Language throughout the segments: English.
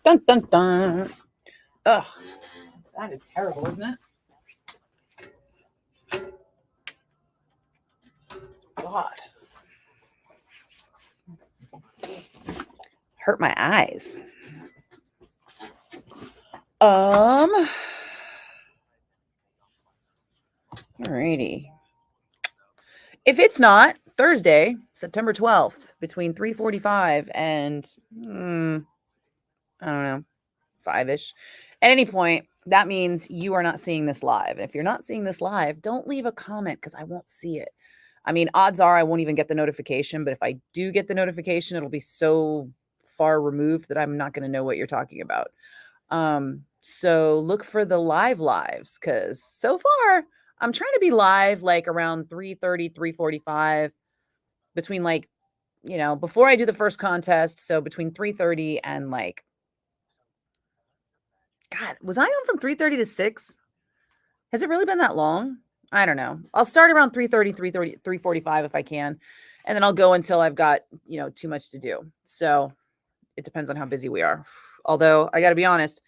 Dun, dun, dun. Ugh, that is terrible, isn't it? God. Hurt my eyes. Alrighty. If it's not Thursday, September 12th, between 3:45 and I don't know, 5ish. At any point, that means you are not seeing this live. And if you're not seeing this live, don't leave a comment because I won't see it. I mean, odds are I won't even get the notification, but if I do get the notification, it'll be so far removed that I'm not going to know what you're talking about. So look for the lives because so far I'm trying to be live like around 3:30, 3:45, between like, before I do the first contest. So between 3:30 and like, God, was I on from 3:30 to 6? Has it really been that long? I don't know. I'll start around 3:30, 3:45 if I can. And then I'll go until I've got, too much to do. So it depends on how busy we are. Although I got to be honest,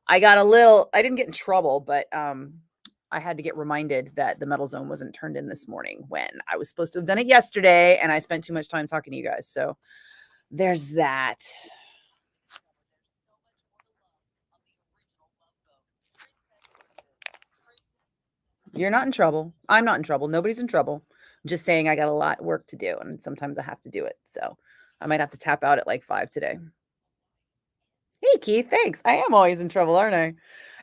I didn't get in trouble, but I had to get reminded that the metal zone wasn't turned in this morning when I was supposed to have done it yesterday. And I spent too much time talking to you guys. So there's that. You're not in trouble. I'm not in trouble. Nobody's in trouble. I'm just saying I got a lot of work to do, and sometimes I have to do it. So I might have to tap out at like 5 today. Hey, Keith, thanks. I am always in trouble, aren't I?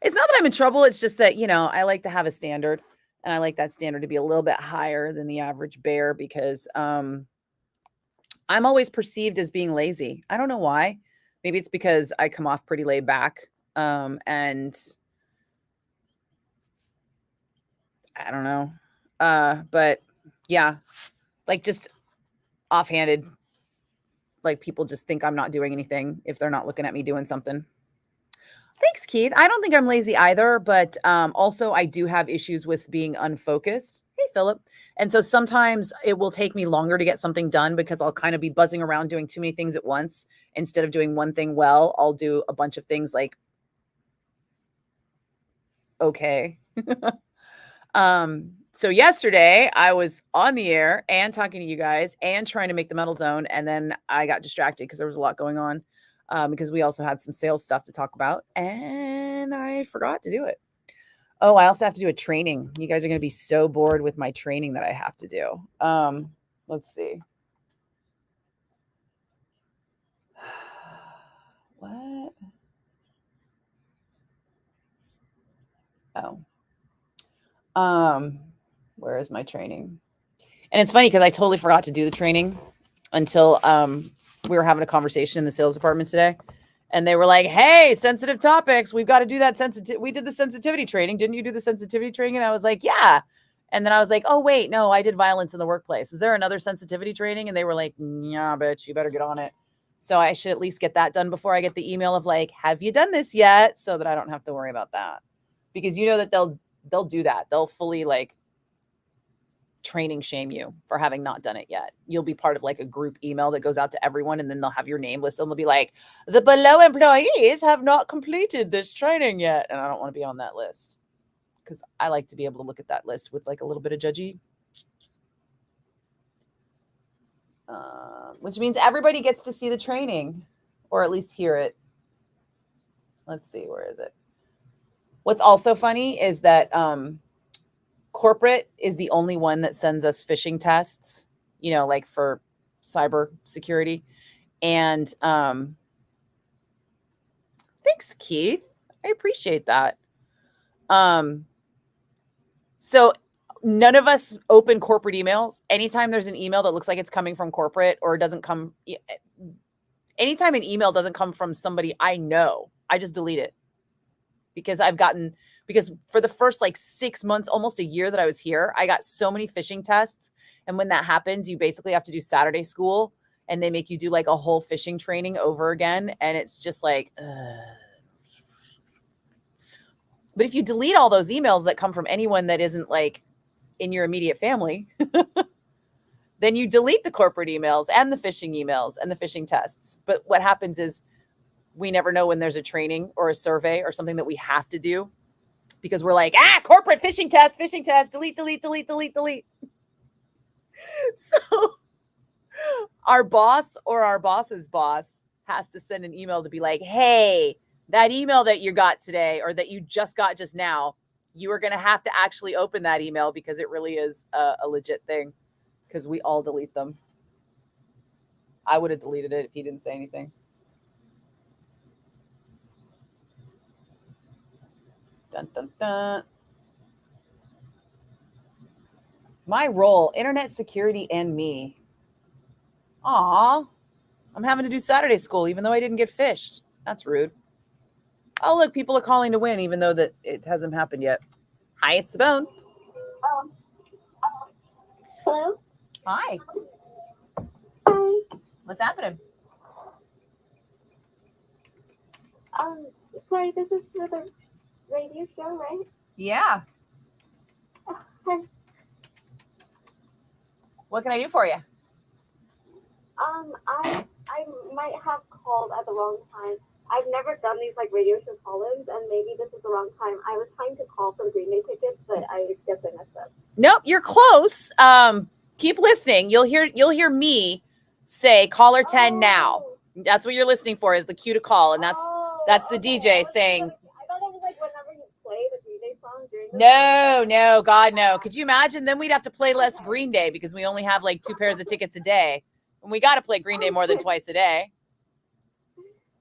It's not that I'm in trouble. It's just that, I like to have a standard, and I like that standard to be a little bit higher than the average bear because I'm always perceived as being lazy. I don't know why. Maybe it's because I come off pretty laid back. And I don't know. But yeah, like just offhanded, like people just think I'm not doing anything if they're not looking at me doing something. Thanks, Keith. I don't think I'm lazy either, but also I do have issues with being unfocused. Hey, Philip. And so sometimes it will take me longer to get something done because I'll kind of be buzzing around doing too many things at once. Instead of doing one thing well, I'll do a bunch of things like, okay. So yesterday I was on the air and talking to you guys and trying to make the metal zone. And then I got distracted because there was a lot going on. Because we also had some sales stuff to talk about and I forgot to do it. Oh, I also have to do a training. You guys are going to be so bored with my training that I have to do. Let's see. What? Oh. Where is my training? And it's funny because I totally forgot to do the training until we were having a conversation in the sales department today. And they were like, hey, sensitive topics. We've got to do that we did the sensitivity training. Didn't you do the sensitivity training? And I was like, yeah. And then I was like, oh, wait, no, I did violence in the workplace. Is there another sensitivity training? And they were like, yeah, bitch, you better get on it. So I should at least get that done before I get the email of like, have you done this yet? So that I don't have to worry about that. Because you know that they'll do that. They'll fully like training shame you for having not done it yet. You'll be part of like a group email that goes out to everyone, and then they'll have your name listed and they'll be like, the below employees have not completed this training yet. And I don't want to be on that list because I like to be able to look at that list with like a little bit of judgy. Which means everybody gets to see the training or at least hear it. Let's see, where is it? What's also funny is that corporate is the only one that sends us phishing tests, like for cyber security. And thanks, Keith. I appreciate that. So none of us open corporate emails. Anytime there's an email that looks like it's coming from corporate or doesn't come, anytime an email doesn't come from somebody I know, I just delete it. Because for the first like 6 months, almost a year that I was here, I got so many phishing tests. And when that happens, you basically have to do Saturday school and they make you do like a whole phishing training over again. And it's just like, But if you delete all those emails that come from anyone that isn't like in your immediate family, then you delete the corporate emails and the phishing emails and the phishing tests. But what happens is we never know when there's a training or a survey or something that we have to do because we're like, corporate phishing test, delete, delete, delete, delete, delete. So our boss or our boss's boss has to send an email to be like, hey, that email that you got today or that you just got just now, you are going to have to actually open that email because it really is a legit thing because we all delete them. I would have deleted it if he didn't say anything. Dun, dun, dun. My role, internet security and me. Aw, I'm having to do Saturday school even though I didn't get fished. That's rude. Oh, look, people are calling to win even though that it hasn't happened yet. Hi, it's Simone. Hello? Hi. Hi. What's happening? Sorry, this is for the radio show, right? Yeah. Hi. What can I do for you? I might have called at the wrong time. I've never done these like radio show call-ins, and maybe this is the wrong time. I was trying to call for the Green Day tickets, but I guess I messed up. Nope, you're close. Keep listening. You'll hear me say caller 10 now. That's what you're listening for is the cue to call, and that's the DJ saying. I thought it was like whenever you play the Green Day song during the No, God, no. Could you imagine? Then we'd have to play less Green Day because we only have like 2 pairs of tickets a day. And we got to play Green Day more than twice a day.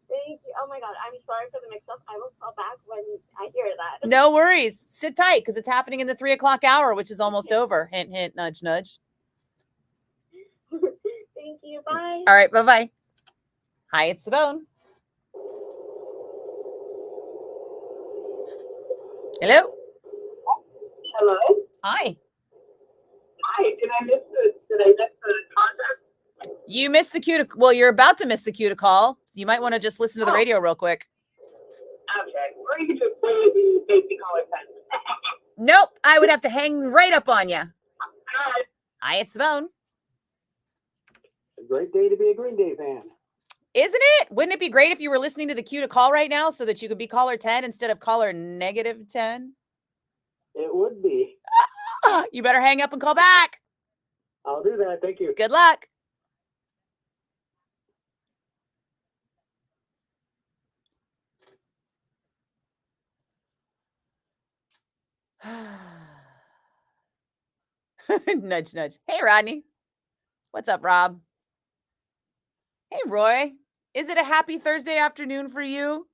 Thank you. Oh my God, I'm sorry for the mix-up. I will call back when I hear that. No worries. Sit tight because it's happening in the 3 o'clock hour, which is almost over. Hint, hint, nudge, nudge. Thank you. Bye. All right. Bye-bye. Hi, it's Simone. Hello. Hello. Hi. Hi. Did I miss the contact? You missed the cue to. Well, you're about to miss the cue to call. So you might want to just listen to the radio real quick. Okay. Or you can just play the basic caller 10. Nope. I would have to hang right up on you. Hi. Hi, it's Simone. A great day to be a Green Day fan. Isn't it? Wouldn't it be great if you were listening to the cue to call right now so that you could be caller 10 instead of caller -10? It would be. You better hang up and call back. I'll do that. Thank you. Good luck. Nudge, nudge. Hey, Rodney. What's up, Rob? Hey, Roy. Is it a happy Thursday afternoon for you?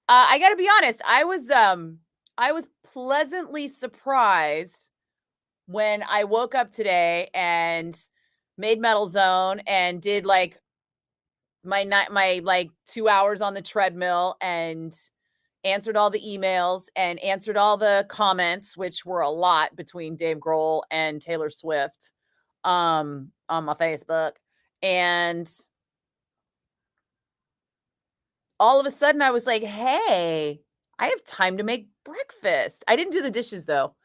I got to be honest. I was pleasantly surprised when I woke up today and made Metal Zone and did like my like 2 hours on the treadmill and answered all the emails and answered all the comments, which were a lot between Dave Grohl and Taylor Swift on my Facebook. And all of a sudden I was like, hey, I have time to make breakfast. I didn't do the dishes though.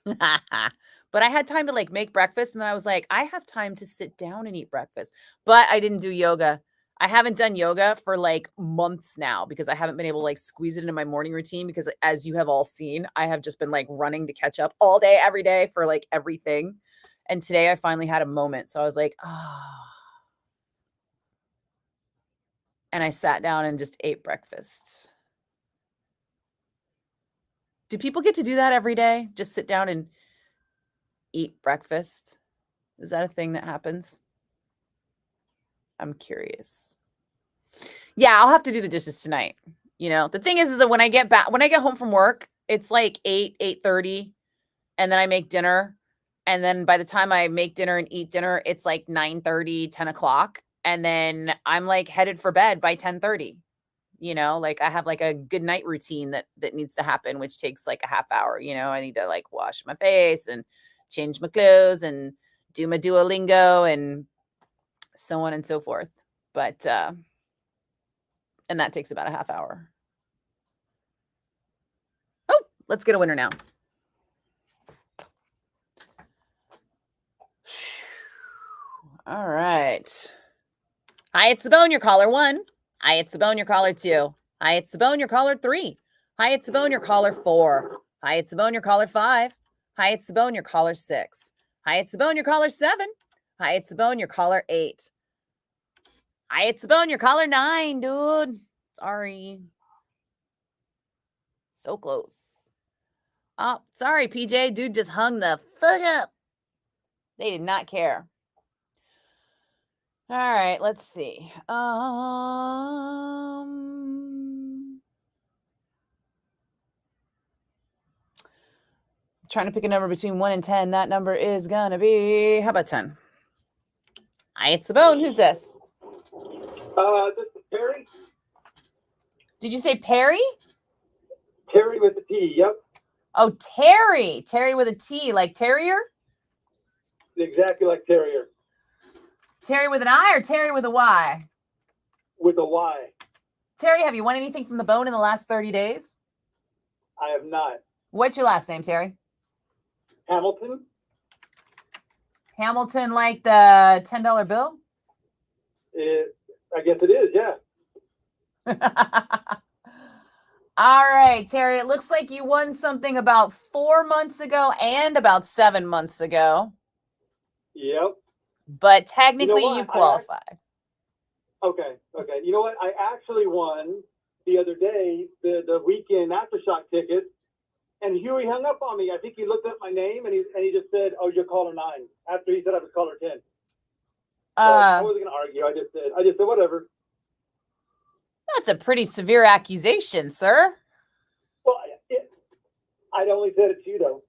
But I had time to like make breakfast. And then I was like, I have time to sit down and eat breakfast. But I didn't do yoga. I haven't done yoga for like months now because I haven't been able to like squeeze it into my morning routine because as you have all seen, I have just been like running to catch up all day, every day for like everything. And today I finally had a moment. So I was like, and I sat down and just ate breakfast. Do people get to do that every day? Just sit down and eat breakfast? Is that a thing that happens? I'm curious. Yeah, I'll have to do the dishes tonight. You know, the thing is that when I get home from work, it's like 8:30, and then I make dinner. And then by the time I make dinner and eat dinner, it's like 9:30, 10 o'clock. And then I'm like headed for bed by 10:30. You know, like I have like a good night routine that needs to happen, which takes like a half hour. You know, I need to like wash my face and change my clothes and do my Duolingo and so on and so forth. But, and that takes about a half hour. Oh, let's get a winner now. All right. Hi, it's Sabone, your caller 1. Hi, it's Sabone, your caller 2. Hi, it's the bone, your caller 3. Hi, it's the bone, your caller 4. Hi, it's the bone, your caller 5. Hi, it's the bone, your caller 6. Hi, it's the bone, your caller 7. Hi, it's the bone, your caller 8. Hi, it's the bone, your caller 9, dude. Sorry. So close. Oh, sorry, PJ. Dude just hung the fuck up. They did not care. All right, let's see. Trying to pick a number between 1 and 10. That number is going to be, how about 10? Hi, it's the bone. Who's this? This is Terry. Did you say Perry? Terry with the T, yep. Oh, Terry. Terry with a T, like terrier? Exactly like Terrier. Terry with an I or Terry with a Y? With a Y. Terry, have you won anything from the bone in the last 30 days? I have not. What's your last name, Terry? Hamilton? Hamilton, like the $10 bill? I guess it is, yeah. All right, Terry, it looks like you won something about 4 months ago and about 7 months ago. Yep. But technically you qualified. Okay. You know what? I actually won the other day the weekend aftershock ticket, and Huey hung up on me. I think he looked up my name and he just said, "Oh, you're caller 9." After he said I was caller 10. So I wasn't gonna argue. I just said whatever. That's a pretty severe accusation, sir. Well, I'd only said it to you though.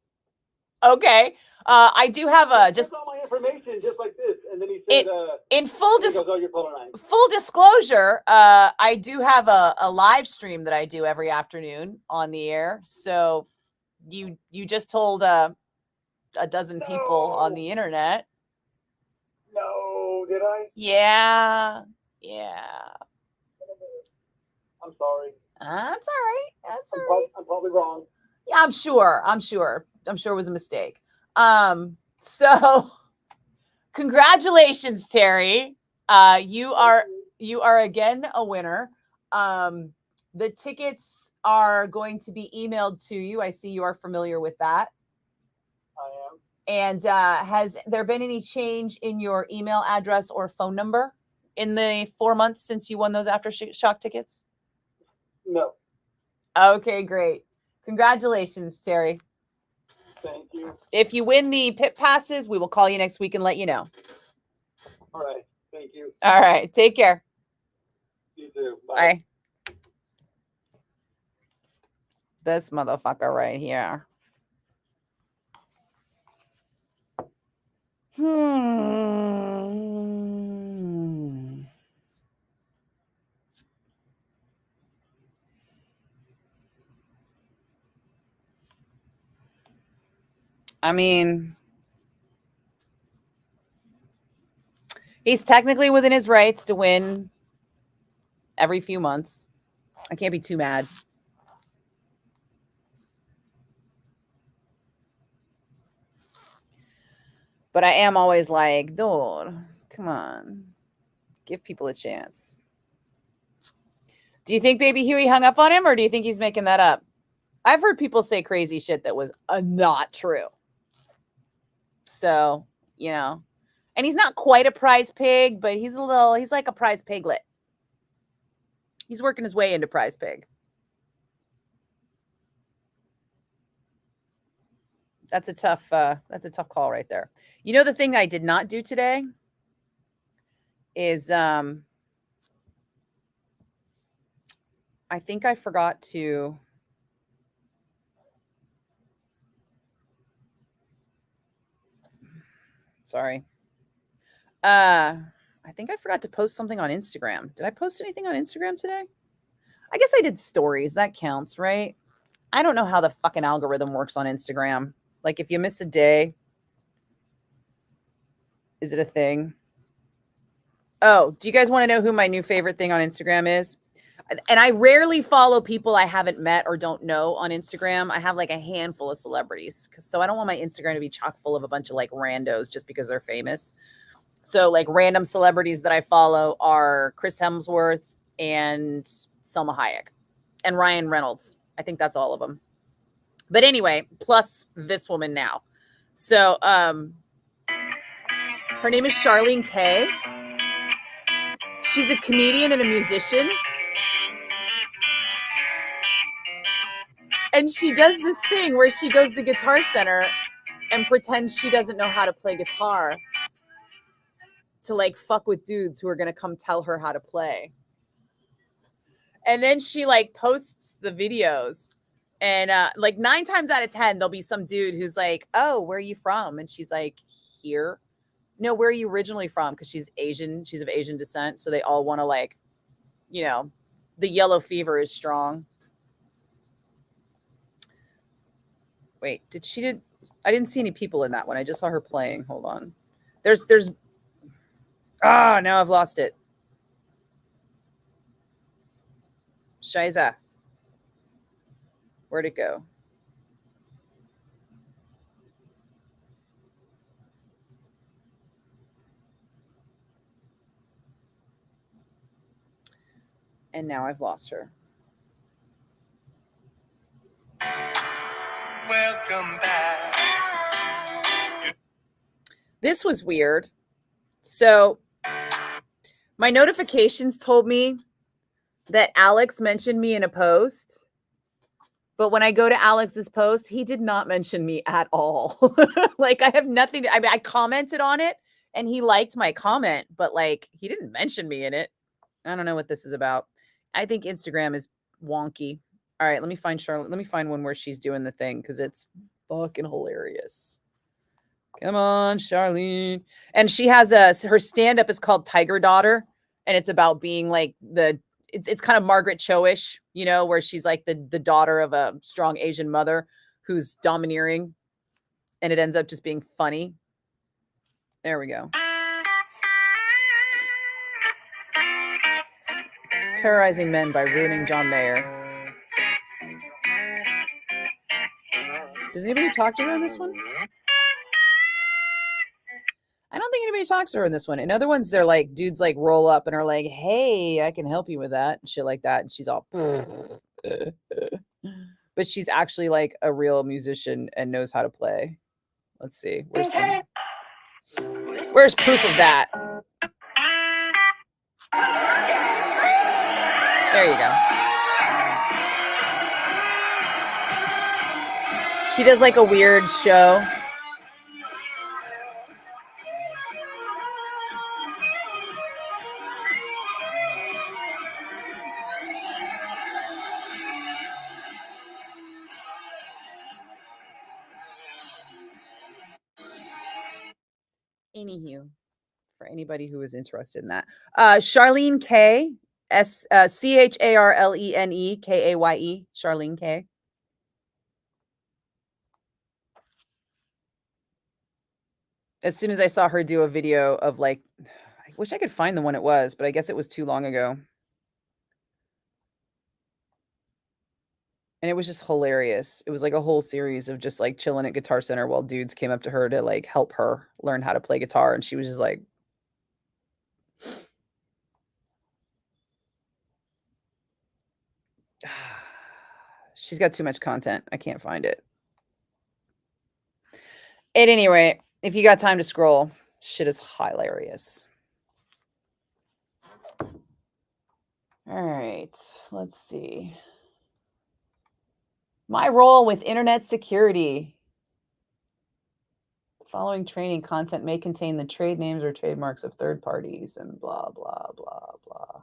Okay. I do have just all my information, just like this, and then he said, in full you're caller 9. Full disclosure, I do have a live stream that I do every afternoon on the air. So you just told a dozen people on the internet. No, did I? Yeah. I'm sorry. That's all right. That's all right. I'm probably wrong. Yeah, I'm sure it was a mistake. So congratulations, Terry. You are again a winner. The tickets are going to be emailed to you. I see you are familiar with that. I am. And has there been any change in your email address or phone number in the 4 months since you won those aftershock tickets? No. Okay, great. Congratulations, Terry. Thank you. If you win the pit passes, we will call you next week and let you know. All right. Thank you. All right. Take care. You too. Bye. This motherfucker right here. I mean, he's technically within his rights to win every few months. I can't be too mad. But I am always like, dude, come on. Give people a chance. Do you think Baby Huey hung up on him, or do you think he's making that up? I've heard people say crazy shit that was not true. So, and he's not quite a prize pig, but he's like a prize piglet. He's working his way into prize pig. That's a tough call right there. The thing I did not do today is I think I forgot to sorry. I think I forgot to post something on Instagram. Did I post anything on Instagram today? I guess I did stories. That counts, right? I don't know how the fucking algorithm works on Instagram. Like if you miss a day, is it a thing? Oh, do you guys want to know who my new favorite thing on Instagram is? And I rarely follow people I haven't met or don't know on Instagram. I have like a handful of celebrities. So I don't want my Instagram to be chock full of a bunch of like randos just because they're famous. So like random celebrities that I follow are Chris Hemsworth and Selma Hayek. and Ryan Reynolds. I think that's all of them. But anyway, plus this woman now. So her name is Charlene Kay. She's a comedian and a musician. And she does this thing where she goes to Guitar Center and pretends she doesn't know how to play guitar to like fuck with dudes who are going to come tell her how to play. And then she like posts the videos, and like 9 times out of 10, there'll be some dude who's like, oh, where are you from? And she's like, here. No, where are you originally from? Because she's Asian. She's of Asian descent. So they all want to like, you know, the yellow fever is strong. Wait, I didn't see any people in that one. I just saw her playing. Hold on. Now I've lost it. Shiza. Where'd it go? And now I've lost her. Welcome back. This was weird. So my notifications told me that Alex mentioned me in a post. But when I go to Alex's post, he did not mention me at all. Like I have nothing to, I mean, I commented on it and he liked my comment, but like he didn't mention me in it. I don't know what this is about. I think Instagram is wonky. All right, let me find Charlotte. Let me find one where she's doing the thing because it's fucking hilarious. Come on, Charlene. And she has her stand-up is called Tiger Daughter, and it's about being like it's kind of Margaret Cho-ish, you know, where she's like the daughter of a strong Asian mother who's domineering, and it ends up just being funny. There we go. Terrorizing men by ruining John Mayer. Does anybody talk to her in this one? I don't think anybody talks to her in this one. In other ones, they're like, dudes like roll up and are like, hey, I can help you with that. And shit like that. And she's all, but she's actually like a real musician and knows how to play. Let's see. Where's proof of that? There you go. She does like a weird show. Anywho, for anybody who is interested in that, Charlene Kay, Charlene Kaye, Charlene Kay. As soon as I saw her do a video of like, I wish I could find the one it was, but I guess it was too long ago. And it was just hilarious. It was like a whole series of just like chilling at Guitar Center while dudes came up to her to like help her learn how to play guitar. And she was just like, she's got too much content. I can't find it. At any rate, if you got time to scroll, shit is hilarious. All right, let's see. My role with internet security. Following training content may contain the trade names or trademarks of third parties and blah, blah, blah, blah.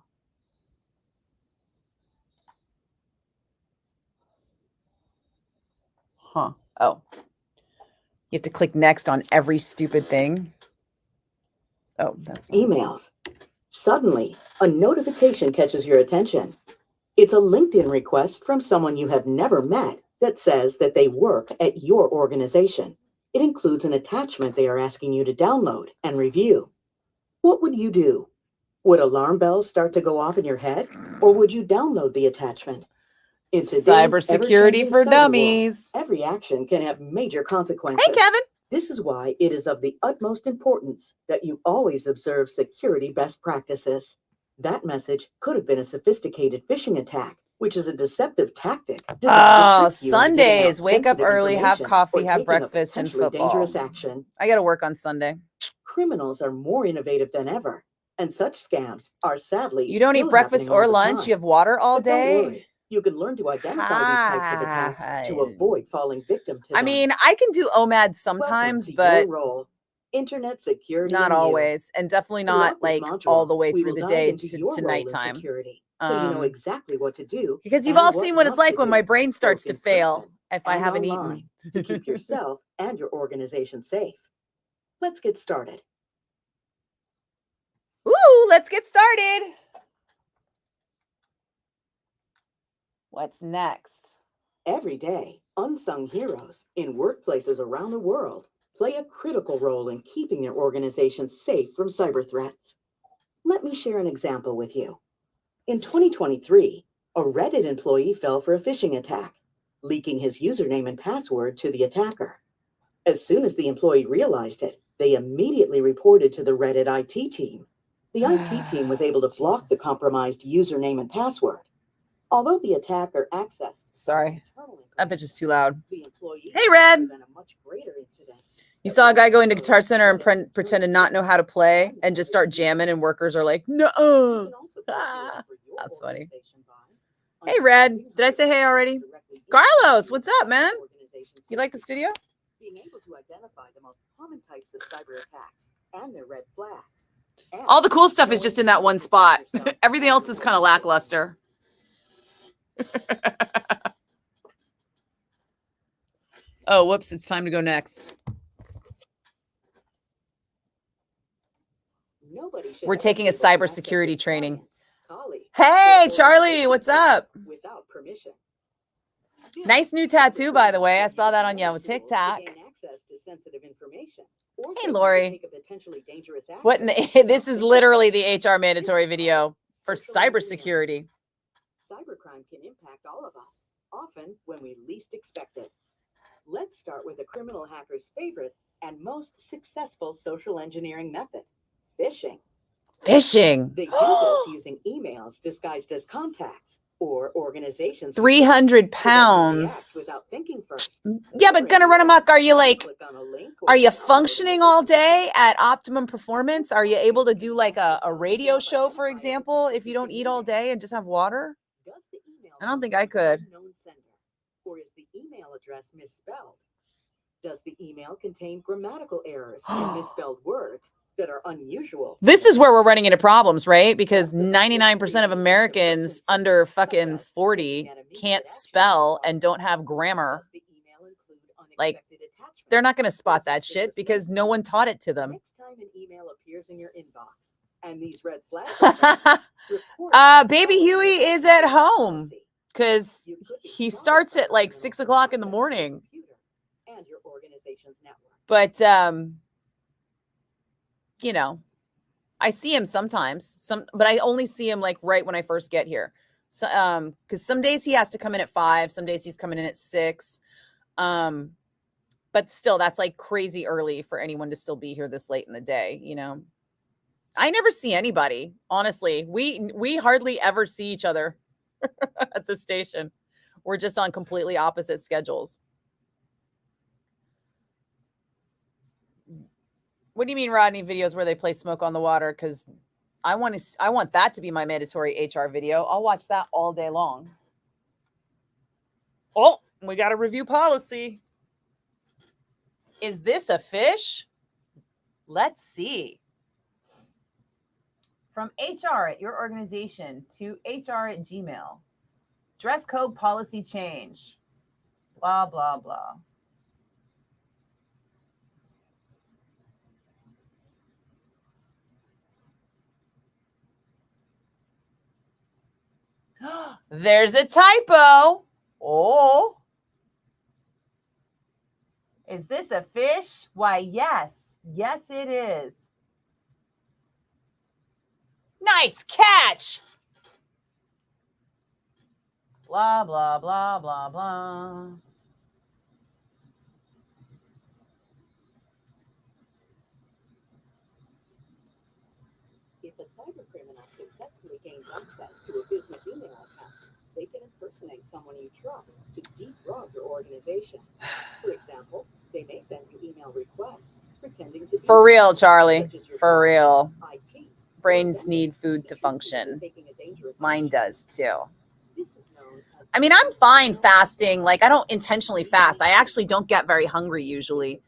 Huh. Oh. You have to click next on every stupid thing. Oh, that's not emails. Suddenly, a notification catches your attention. It's a LinkedIn request from someone you have never met that says that they work at your organization. It includes an attachment they are asking you to download and review. What would you do? Would alarm bells start to go off in your head, or would you download the attachment? In today's cybersecurity for dummies. World, every action can have major consequences. Hey, Kevin. This is why it is of the utmost importance that you always observe security best practices. That message could have been a sophisticated phishing attack, which is a deceptive tactic designed Oh, to trick you into giving out Sundays. Wake up sensitive early, have information coffee, or have taking a breakfast, and potentially football. dangerous action. I got to work on Sunday. Criminals are more innovative than ever, and such scams are sadly You don't eat still breakfast happening or all the lunch. time. You have water all But don't day. worry, you can learn to identify these types of attacks to avoid falling victim to I them. mean, I can do OMAD Welcome sometimes, to your but role, Internet Security not and You. always, and definitely not Throughout this like all module, the way we through will the dive day into to, your to role in nighttime. security, so you know exactly what to do Because you've and all what seen what it's not like to when my do, brain starts both to in fail person if I and haven't online, to keep eaten. yourself and your organization safe. Let's get started. Ooh, let's get started. What's next? Every day, unsung heroes in workplaces around the world play a critical role in keeping their organization safe from cyber threats. Let me share an example with you. In 2023, a Reddit employee fell for a phishing attack, leaking his username and password to the attacker. As soon as the employee realized it, they immediately reported to the Reddit IT team. The IT team was able to block the Jesus. compromised username and password. Although the attacker accessed Sorry, that bitch is too loud. the employee Hey, Red. than a much greater incident. You saw a guy go into Guitar Center and pretend to not know how to play and just start jamming, and workers are like, no. That's funny. Hey, Red. Did I say hey already? Carlos, what's up, man? You like the studio? Being able to identify the most common types of cyber attacks and their red flags. All the cool stuff is just in that one spot. Everything else is kind of lackluster. Oh, whoops. It's time to go next. We're taking a cybersecurity training. Hey, Charlie, what's up? Without permission. Nice new tattoo, by the way. I saw that on your TikTok. Hey, Lori. What in the, this is literally the HR mandatory video for cybersecurity. Cybercrime can impact all of us, often when we least expect it. Let's start with a criminal hacker's favorite and most successful social engineering method, phishing. Phishing. They do this using emails disguised as contacts or organizations. 300 pounds. Without thinking first. Yeah, but gonna run amok. Are you functioning all day at optimum performance? Are you able to do like a radio show, for example, if you don't eat all day and just have water? I don't think I could. Or is the email address misspelled? Does the email contain grammatical errors and misspelled words that are unusual? This is where we're running into problems, right? Because 99% of Americans under fucking 40 can't spell and don't have grammar. Like, they're not going to spot that shit because no one taught it to them. Next time an email appears in your inbox and these red flags, Baby Huey is at home because he starts at like 6 o'clock in the morning. And your organization's network. But you know, I see him sometimes. But I only see him like right when I first get here. So because some days he has to come in at 5, some days he's coming in at 6. But still, that's like crazy early for anyone to still be here this late in the day, you know. I never see anybody, honestly. We hardly ever see each other at the station. We're just on completely opposite schedules. What do you mean, Rodney, videos where they play Smoke on the Water? Because I want that to be my mandatory HR video. I'll watch that all day long. Oh, we got a review policy. Is this a fish? Let's see. From HR at your organization to HR at Gmail. Dress code policy change. Blah, blah, blah. There's a typo. Oh. Is this a fish? Why, yes. Yes, it is. Nice catch. Blah, blah, blah, blah, blah. If a cybercriminal successfully gains access to a business email account, they can someone you trust to defraud your organization. For example, they may send you email requests pretending to be For real, someone, Charlie. such as your For boss, real. IT, or Brains vendor, need food to accusing you of function. taking a dangerous Mine action. does too. This is known as I mean, I'm fine fasting. Like, I don't intentionally fast. I actually don't get very hungry usually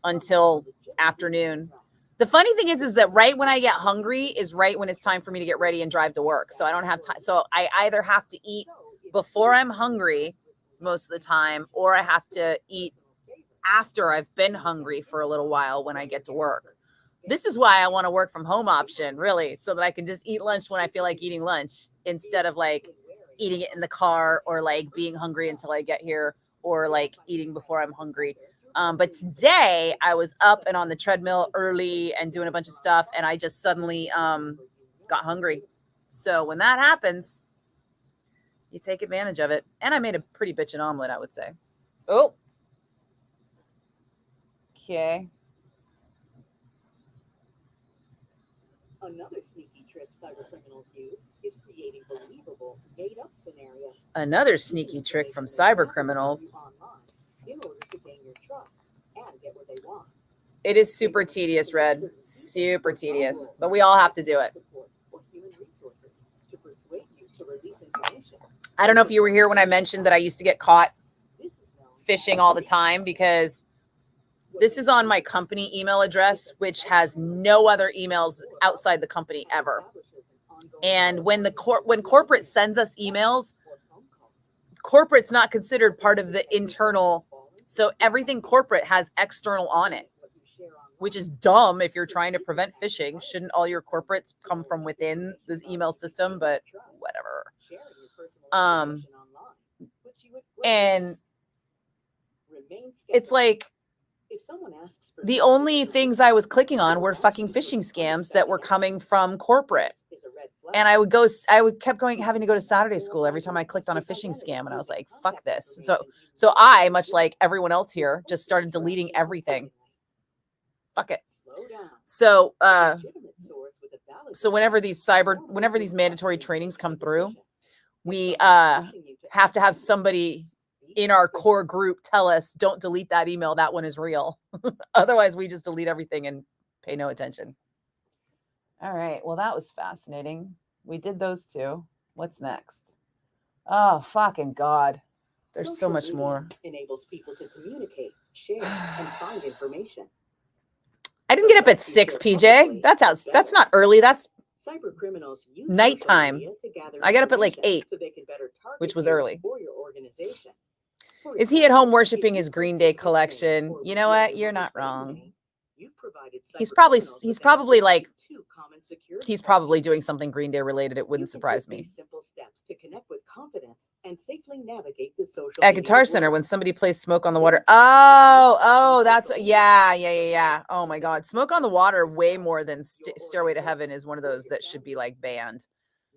until afternoon. The funny thing is that right when I get hungry is right when it's time for me to get ready and drive to work. So I don't have time. So I either have to eat before I'm hungry most of the time, or I have to eat after I've been hungry for a little while when I get to work. This is why I want to work from home option, really, so that I can just eat lunch when I feel like eating lunch instead of like eating it in the car or like being hungry until I get here or like eating before I'm hungry. But today I was up and on the treadmill early and doing a bunch of stuff, and I just suddenly got hungry. So when that happens, you take advantage of it. And I made a pretty bitchin' omelet, I would say. Oh. Okay. Another sneaky trick cybercriminals use is creating believable, made-up scenarios. Another sneaky trick from cybercriminals. Online in order to gain your trust and get what they want. It is super tedious, Red. Super tedious. But we all have to do it. I don't know if you were here when I mentioned that I used to get caught phishing all the time because this is on my company email address, which has no other emails outside the company ever. And when when corporate sends us emails, corporate's not considered part of the internal. So everything corporate has external on it, which is dumb if you're trying to prevent phishing. Shouldn't all your corporates come from within the email system? But whatever. And it's like, the only things I was clicking on were fucking phishing scams that were coming from corporate. And I would having to go to Saturday school every time I clicked on a phishing scam. And I was like, fuck this. So I, much like everyone else here, just started deleting everything. Fuck it. So, whenever these mandatory trainings come through, we have to have somebody in our core group tell us, don't delete that email. That one is real. Otherwise, we just delete everything and pay no attention. All right. Well, that was fascinating. We did those two. What's next? Oh, fucking God. There's so much more. Enables people to communicate, share, and find information. I didn't get up at 6, PJ. That's not early. That's cybercriminals use nighttime. I got up at like 8, so they can better target which was early. for your organization. Is he at home worshiping his Green Day collection? You know what? You're not wrong. He's probably doing something Green Day related. It wouldn't surprise me. Simple steps to connect with confidence and safely navigate the social At Guitar Center, when somebody plays Smoke on the Water. Oh, that's yeah. Oh my God, Smoke on the Water way more than Stairway to Heaven is one of those that should be like banned.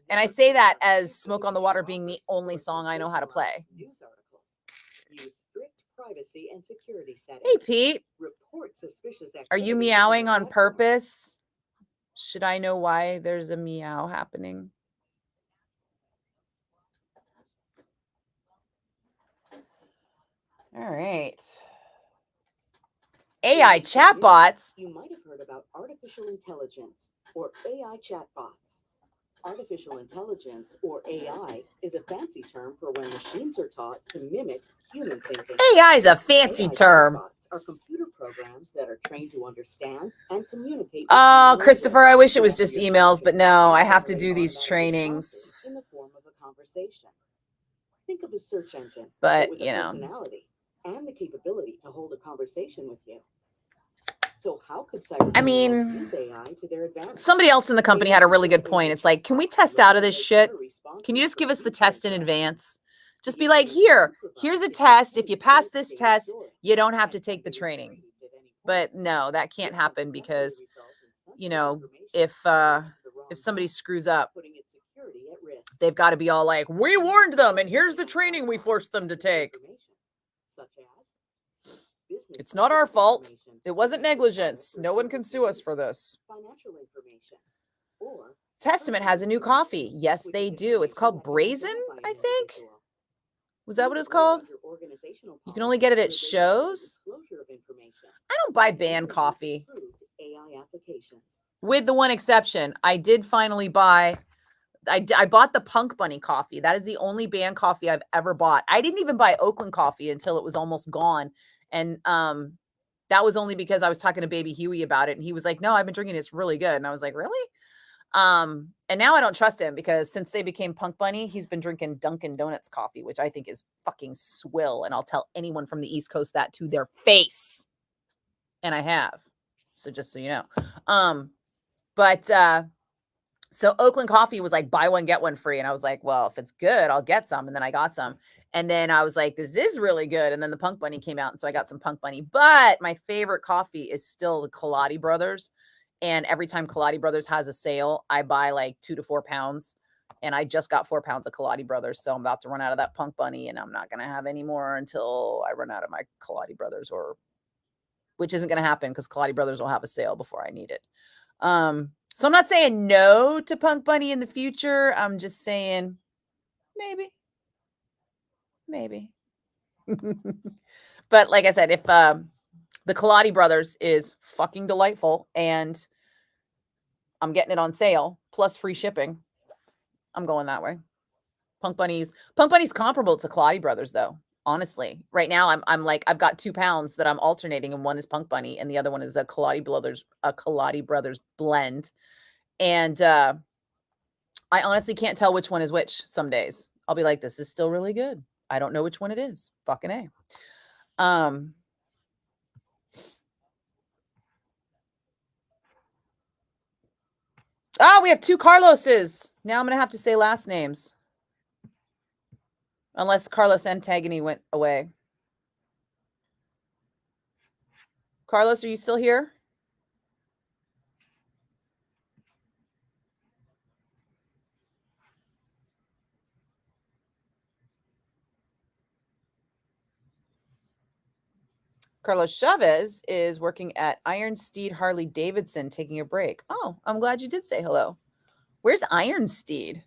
And I say that as Smoke on the Water being the only song I know how to play. Use strict privacy and security settings. Hey, Pete. Report suspicious activity. Are you meowing on purpose? Should I know why there's a meow happening? All right. AI chatbots. You might have heard about artificial intelligence or AI chatbots. Artificial intelligence, or AI, is a fancy term for when machines are taught to mimic human thinking. AI is a fancy term. Chatbots are computer programs that are trained to understand and communicate. Oh, Christopher, I wish it was just emails, but no, I have to do these trainings. In the form of a conversation. Think of a search engine, but with you know, personality and the capability to hold a conversation with you. So how could use AI to their advantage? Somebody else in the company had a really good point. It's like, can we test out of this shit? Can you just give us the test in advance? Just be like, here's a test. If you pass this test, you don't have to take the training. But no, that can't happen because, you know, if somebody screws up, they've got to be all like, we warned them and here's the training we forced them to take. It's not our fault. It wasn't negligence. No one can sue us for this. Financial information. Testament has a new coffee. Yes, they do. It's called Brazen, I I think. Was that what it's called? You can only get it at shows. I don't buy band coffee. With the one exception, I did finally buy. I bought the Punk Bunny coffee. That is the only band coffee I've ever bought. I didn't even buy Oakland coffee until it was almost gone. And that was only because I was talking to Baby Huey about it. And he was like, no, I've been drinking it. It's really good. And I was like, really? And now I don't trust him because since they became Punk Bunny, he's been drinking Dunkin' Donuts coffee, which I think is fucking swill. And I'll tell anyone from the East Coast that to their face. And I have. So just so you know. So Oakland coffee was like buy one, get one free. And I was like, well, if it's good, I'll get some. And then I got some. And then I was like, this is really good. And then the Punk Bunny came out. And so I got some Punk Bunny. But my favorite coffee is still the Kaladi Brothers. And every time Kaladi Brothers has a sale, I buy like 2 to 4 pounds. And I just got 4 pounds of Kaladi Brothers. So I'm about to run out of that Punk Bunny. And I'm not going to have any more until I run out of my Kaladi Brothers, which isn't going to happen because Kaladi Brothers will have a sale before I need it. So I'm not saying no to Punk Bunny in the future. I'm just saying maybe. But like I said, if the Kaladi Brothers is fucking delightful and I'm getting it on sale plus free shipping, I'm going that way. Punk Bunny's comparable to Kaladi Brothers though. Honestly, right now I'm like I've got 2 pounds that I'm alternating, and one is Punk Bunny, and the other one is a Kaladi Brothers blend. And I honestly can't tell which one is which. Some days I'll be like, this is still really good. I don't know which one it is. Fucking A. We have 2 Carloses. Now I'm gonna have to say last names. Unless Carlos Antagony went away. Carlos, are you still here? Carlos Chavez is working at Iron Steed Harley Davidson taking a break. Oh, I'm glad you did say hello. Where's Iron Steed?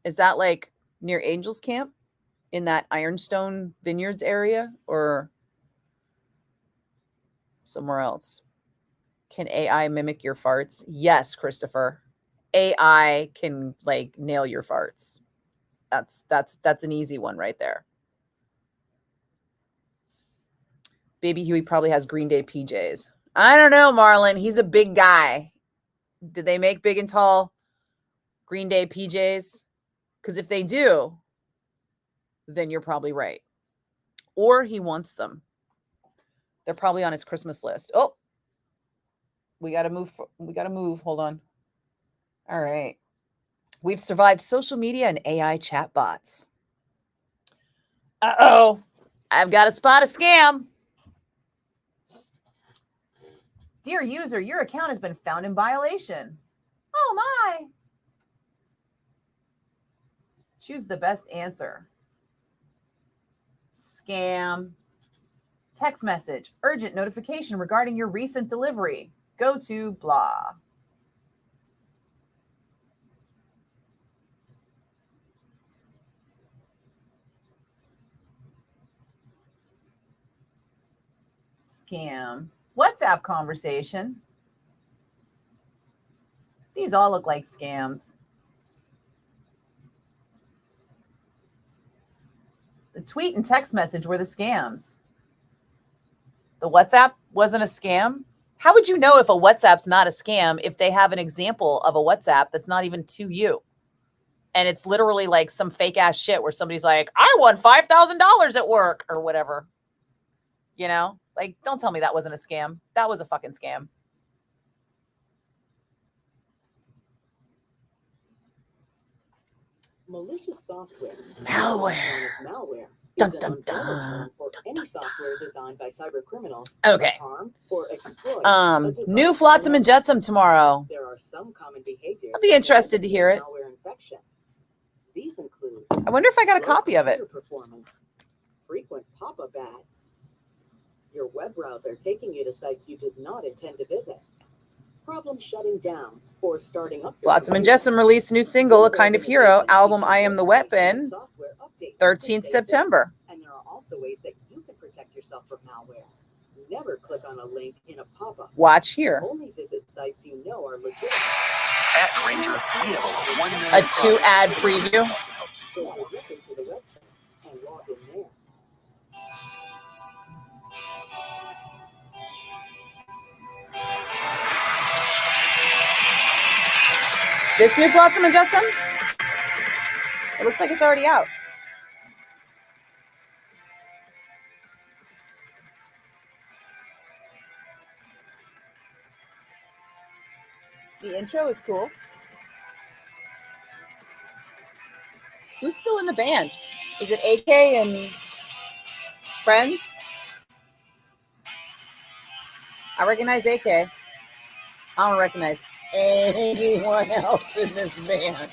Is that like near Angels Camp in that Ironstone Vineyards area or somewhere else? Can AI mimic your farts? Yes, Christopher. AI can like nail your farts. That's an easy one right there. Baby Huey probably has Green Day PJs. I don't know, Marlon. He's a big guy. Did they make big and tall Green Day PJs? Because if they do, then you're probably right. Or he wants them. They're probably on his Christmas list. Oh, we got to move. Hold on. All right. We've survived social media and AI chatbots. Uh-oh. I've got to spot a scam. Dear user, your account has been found in violation. Oh, my. Choose the best answer. Scam. Text message. Urgent notification regarding your recent delivery. Go to blah. Scam. WhatsApp conversation. These all look like scams. The tweet and text message were the scams. The WhatsApp wasn't a scam. How would you know if a WhatsApp's not a scam if they have an example of a WhatsApp that's not even to you? And it's literally like some fake ass shit where somebody's like, I won $5,000 at work or whatever. You know, like, don't tell me that wasn't a scam. That was a fucking scam. Malicious software. Malware. Malware. Dun, dun, dun. For any software designed by cyber criminals Okay. to harm or exploit. New Flotsam and Jetsam tomorrow. There are some common behaviors. I'll be interested to hear it. Malware infection. These include. I wonder if I got a copy of it. Performance. Frequent pop-up ads. Your web browser taking you to sites you did not intend to visit. Problems shutting down or starting up. Flotsam and Jetsam released new single, A Kind of Hero, album I Am the Weapon, 13th September. And there are also ways that you can protect yourself from malware. Never click on a link in a pop-up. Watch here. Only visit sites you know are legit. At Granger, we have over 1 million A 2-ad preview. So go directly to the website and log in there. This new Flotsam and Jetsam? It looks like it's already out. The intro is cool. Who's still in the band? Is it AK and friends? I recognize AK. I don't recognize anyone else in this band.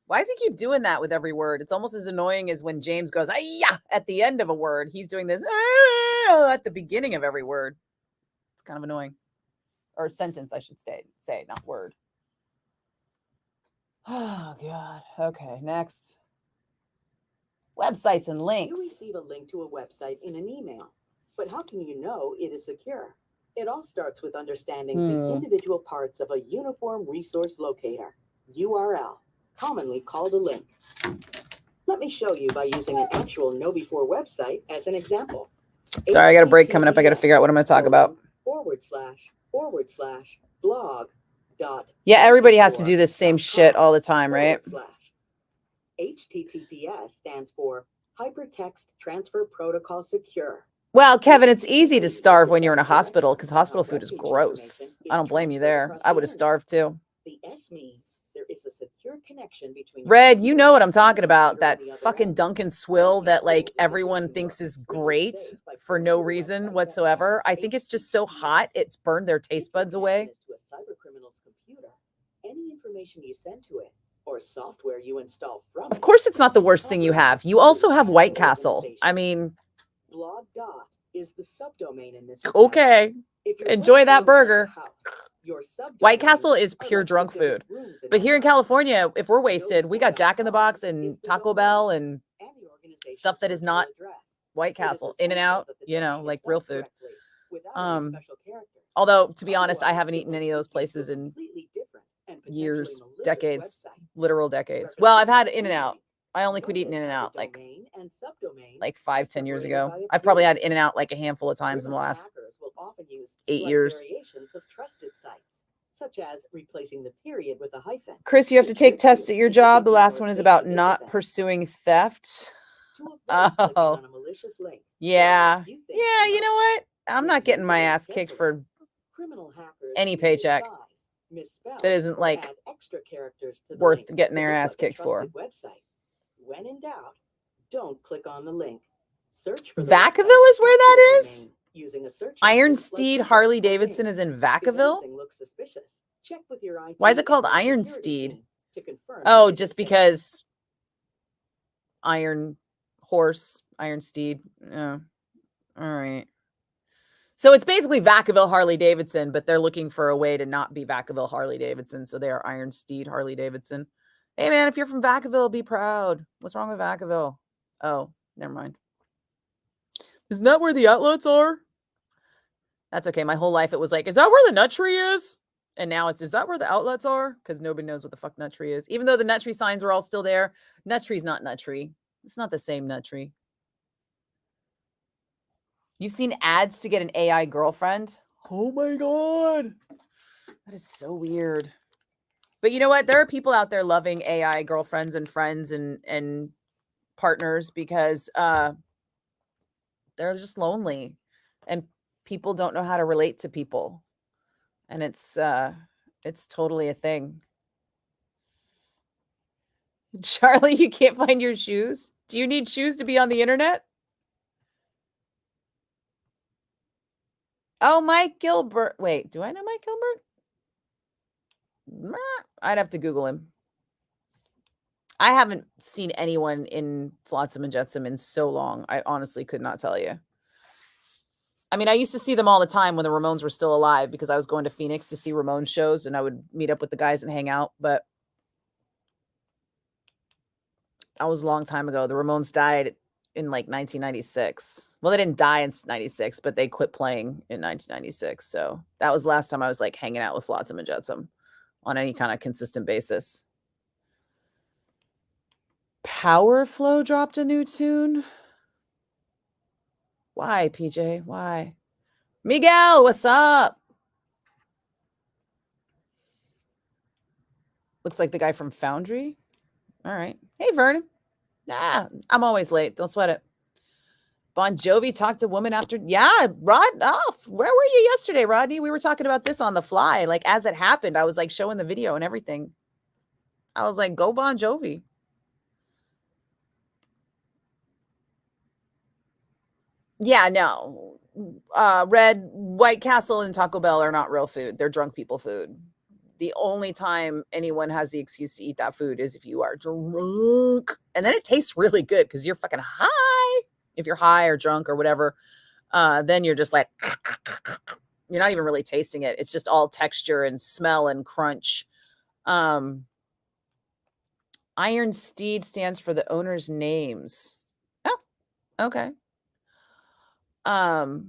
Why does he keep doing that with every word? It's almost as annoying as when James goes, "Ay-ya" at the end of a word. He's doing this at the beginning of every word. It's kind of annoying. Or sentence, I should say, not word. Oh, God. Okay, next. Websites and links. You receive a link to a website in an email, but how can you know it is secure? It all starts with understanding the individual parts of a uniform resource locator, URL, commonly called a link. Let me show you by using an actual KnowBe4 website as an example. Sorry, I got a break coming up. I got to figure out what I'm going to talk about. / blog. Yeah, everybody has to do this same shit all the time, right? / HTTPS stands for Hypertext Transfer Protocol Secure. Well, Kevin, it's easy to starve when you're in a hospital because hospital food is gross. I don't blame you there. I would have starved too. The S means there is a secure connection between Red, you know what I'm talking about. That fucking Dunkin' Swill that like everyone thinks is great for no reason whatsoever. I think it's just so hot, it's burned their taste buds away. To a cybercriminal's computer, any information you send to it or software you install from Of course, it's not the worst thing you have. You also have White Castle. I mean, blog. Is the subdomain in this. Okay, enjoy that burger. White Castle is pure drunk food. But here in California, if we're wasted, we got Jack in the Box and Taco Bell and stuff that is not White Castle. In-N-Out, you know, like real food. Although, to be honest, I haven't eaten any of those places in years, decades, literal decades. Well, I've had In-N-Out. I only quit eating In-N-Out like 5-10 years ago. I've probably had In-N-Out like a handful of times in the last 8 years. Of trusted sites, such as replacing the period with a hyphen. Chris, you have to take tests at your job. The last one is about not pursuing theft. Oh, yeah. Yeah, you know what? I'm not getting my ass kicked for any paycheck that isn't like worth getting their ass kicked for. When in doubt, don't click on the link. Search for Vacaville is where that is? Using a search Iron Steed Harley Davidson is in Vacaville? Looks suspicious. Check with your IT. Why is it called Iron Steed? Oh, just because Iron Horse, Iron Steed. Oh, all right. So it's basically Vacaville Harley Davidson, but they're looking for a way to not be Vacaville Harley Davidson. So they are Iron Steed Harley Davidson. Hey, man, if you're from Vacaville, be proud. What's wrong with Vacaville? Oh, never mind. Isn't that where the outlets are? That's okay. My whole life it was like, is that where the nut tree is? And now it's, is that where the outlets are? Because nobody knows what the fuck nut tree is. Even though the nut tree signs are all still there, nut tree's not nut tree. It's not the same nut tree. You've seen ads to get an AI girlfriend? Oh my God. That is so weird. But you know what? There are people out there loving AI girlfriends and friends and partners because they're just lonely and people don't know how to relate to people. And it's totally a thing. Charlie, you can't find your shoes? Do you need shoes to be on the internet? Oh, Mike Gilbert. Wait, do I know Mike Gilbert? I'd have to Google him. I haven't seen anyone in Flotsam and Jetsam in so long. I honestly could not tell you. I mean, I used to see them all the time when the Ramones were still alive because I was going to Phoenix to see Ramones shows and I would meet up with the guys and hang out. But that was a long time ago. The Ramones died in like 1996. Well, they didn't die in 96, but they quit playing in 1996. So that was the last time I was like hanging out with Flotsam and Jetsam on any kind of consistent basis. Power Flow dropped a new tune. Why, PJ? Why? Miguel, what's up? Looks like the guy from Foundry. All right. Hey, Vernon. I'm always late. Don't sweat it. Bon Jovi talked to woman after. Yeah, Rod. Oh, where were you yesterday, Rodney? We were talking about this on the fly. Like, as it happened, I was like showing the video and everything. I was like, go Bon Jovi. Yeah, no. Red, White Castle and Taco Bell are not real food. They're drunk people food. The only time anyone has the excuse to eat that food is if you are drunk. And then it tastes really good because you're fucking high. If you're high or drunk or whatever, then you're just like, you're not even really tasting it. It's just all texture and smell and crunch. Iron Steed stands for the owner's names. Oh, okay. But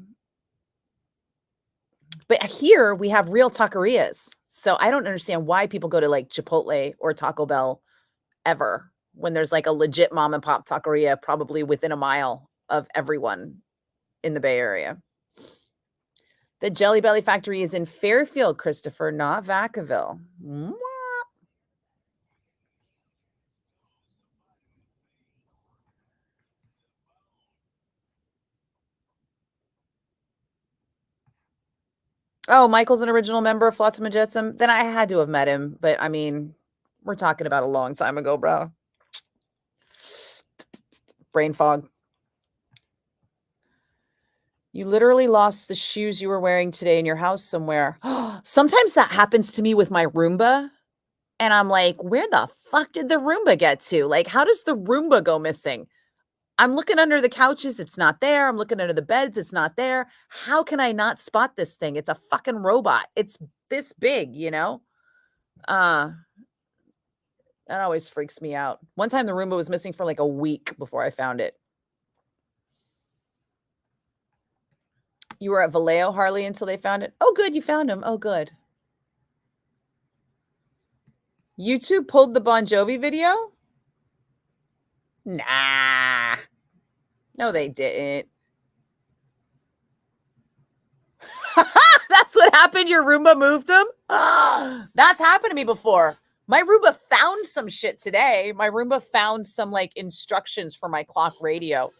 here we have real taquerias. So I don't understand why people go to like Chipotle or Taco Bell ever when there's like a legit mom and pop taqueria probably within a mile of everyone in the Bay Area. The Jelly Belly factory is in Fairfield, Christopher, not Vacaville. Oh, Michael's an original member of Flotsam and Jetsam. Then I had to have met him. But I mean, we're talking about a long time ago, bro. Brain fog. You literally lost the shoes you were wearing today in your house somewhere. Sometimes that happens to me with my Roomba. And I'm like, where the fuck did the Roomba get to? Like, how does the Roomba go missing? I'm looking under the couches. It's not there. I'm looking under the beds. It's not there. How can I not spot this thing? It's a fucking robot. It's this big, you know? That always freaks me out. One time the Roomba was missing for like a week before I found it. You were at Vallejo, Harley, until they found it? Oh, good. You found him. Oh, good. YouTube pulled the Bon Jovi video? Nah. No, they didn't. That's what happened. Your Roomba moved him? That's happened to me before. My Roomba found some shit today. My Roomba found some like instructions for my clock radio.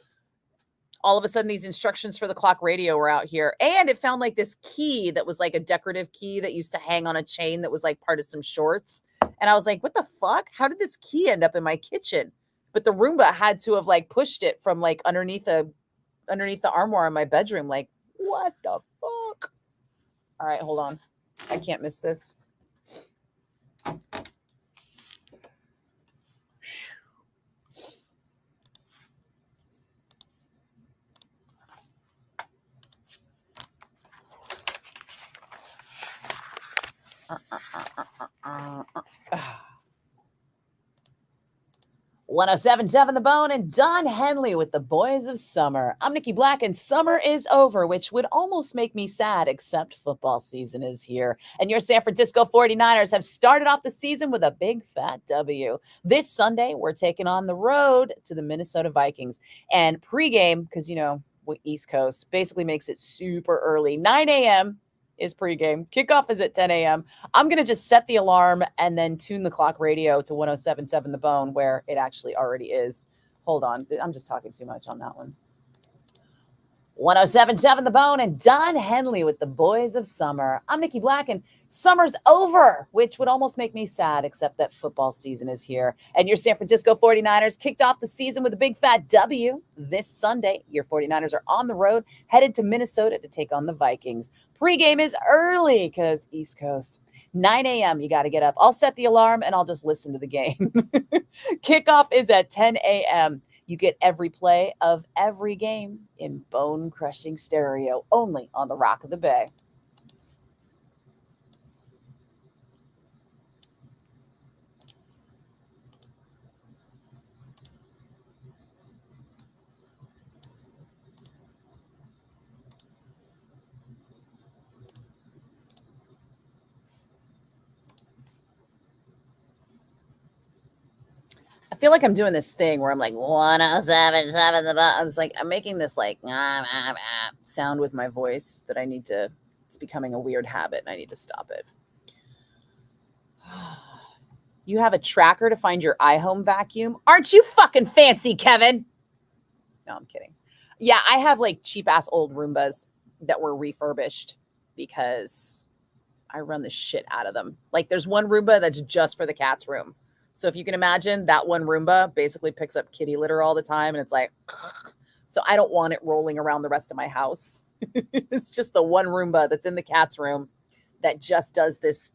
All of a sudden, these instructions for the clock radio were out here. And it found like this key that was like a decorative key that used to hang on a chain that was like part of some shorts. And I was like, what the fuck? How did this key end up in my kitchen? But the Roomba had to have like pushed it from like underneath the armoire in my bedroom. Like, what the fuck? All right, hold on. I can't miss this. Uh. 1077 The Bone and Don Henley with the Boys of Summer. I'm Nikki Blakk and summer is over, which would almost make me sad, except football season is here. And your San Francisco 49ers have started off the season with a big fat W. This Sunday, we're taking on the road to the Minnesota Vikings. And pregame, because, you know, East Coast basically makes it super early, 9 a.m. is pregame. Kickoff is at 10 a.m. I'm going to just set the alarm and then tune the clock radio to 107.7 The Bone, where it actually already is. Hold on. I'm just talking too much on that one. 107.7 The Bone and Don Henley with the Boys of Summer. I'm Nikki Blakk, and summer's over, which would almost make me sad, except that football season is here. And your San Francisco 49ers kicked off the season with a big fat W this Sunday. Your 49ers are on the road, headed to Minnesota to take on the Vikings. Pre-game is early because East Coast. 9 a.m. You got to get up. I'll set the alarm and I'll just listen to the game. Kickoff is at 10 a.m. You get every play of every game in bone-crushing stereo, only on the Rock of the Bay. I feel like I'm doing this thing where I'm like 107.7 The Bone. It's like I'm making this like sound with my voice that I need to. It's becoming a weird habit, and I need to stop it. You have a tracker to find your iHome vacuum? Aren't you fucking fancy, Kevin? No, I'm kidding. Yeah, I have like cheap ass old Roombas that were refurbished because I run the shit out of them. Like there's one Roomba that's just for the cat's room. So if you can imagine, that one Roomba basically picks up kitty litter all the time. And it's like, so I don't want it rolling around the rest of my house. It's just the one Roomba that's in the cat's room that just does this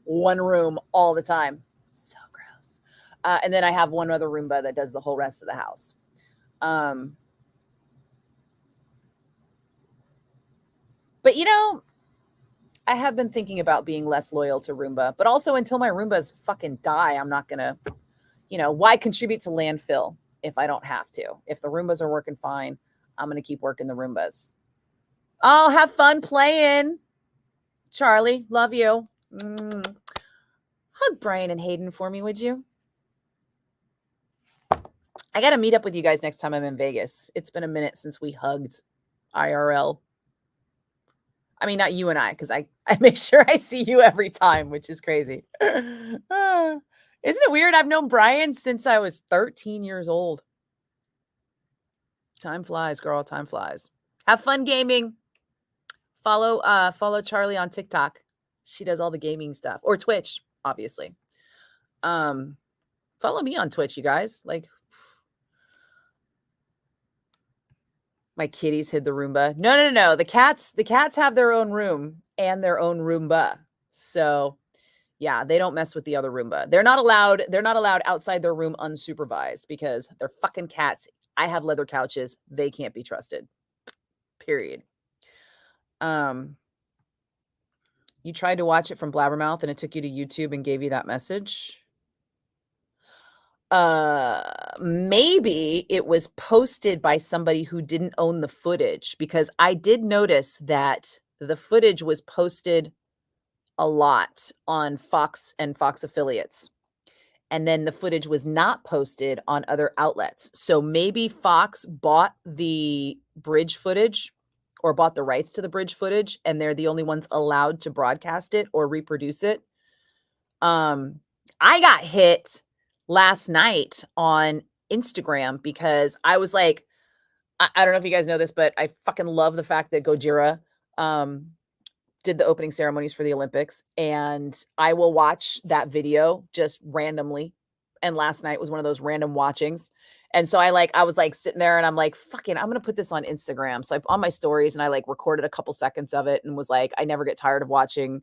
one room all the time. So gross. And then I have one other Roomba that does the whole rest of the house. But you know, I have been thinking about being less loyal to Roomba, but also until my Roombas fucking die, I'm not going to, why contribute to landfill if I don't have to? If the Roombas are working fine, I'm going to keep working the Roombas. Oh, have fun playing. Charlie, love you. Hug Brian and Hayden for me, would you? I got to meet up with you guys next time I'm in Vegas. It's been a minute since we hugged IRL. I mean, not you and I, because I make sure I see you every time, which is crazy. Isn't it weird? I've known Brian since I was 13 years old. Time flies, girl. Time flies. Have fun gaming. Follow Charlie on TikTok. She does all the gaming stuff. Or Twitch, obviously. Follow me on Twitch, you guys. Like, my kitties hid the Roomba. No. The cats have their own room and their own Roomba. So yeah, they don't mess with the other Roomba. They're not allowed outside their room unsupervised because they're fucking cats. I have leather couches. They can't be trusted. Period. You tried to watch it from Blabbermouth and it took you to YouTube and gave you that message. Maybe it was posted by somebody who didn't own the footage, because I did notice that the footage was posted a lot on Fox and Fox affiliates. And then the footage was not posted on other outlets. So maybe Fox bought the bridge footage or bought the rights to the bridge footage, and they're the only ones allowed to broadcast it or reproduce it. I got hit last night on Instagram because I was like, I don't know if you guys know this, but I fucking love the fact that Gojira did the opening ceremonies for the Olympics, and I will watch that video just randomly. And last night was one of those random watchings. And so I was like sitting there and I'm like, fucking, I'm going to put this on Instagram. So on my stories, and I like recorded a couple seconds of it and was like, I never get tired of watching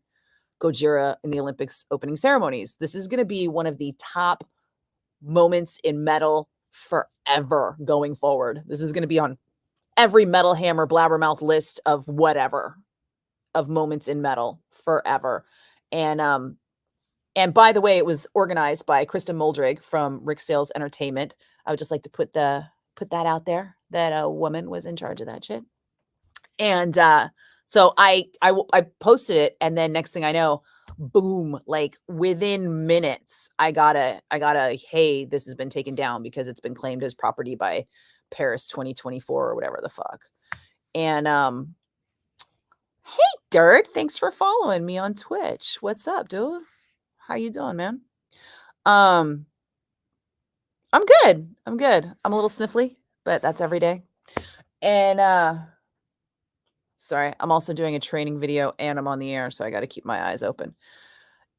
Gojira in the Olympics opening ceremonies. This is going to be one of the top moments in metal forever going forward. This is going to be on every Metal Hammer Blabbermouth list of whatever, of moments in metal forever. And by the way, it was organized by Kristen Moldrig from Rick Sales Entertainment. I would just like to put that out there, that a woman was in charge of that shit. And so I posted it, and then next thing I know, boom, like within minutes, I got a, hey, this has been taken down because it's been claimed as property by Paris 2024 or whatever the fuck. And Hey, Dirt. Thanks for following me on Twitch. What's up, dude? How you doing, man? I'm good. I'm good. I'm a little sniffly, but that's every day. And sorry, I'm also doing a training video and I'm on the air, so I got to keep my eyes open.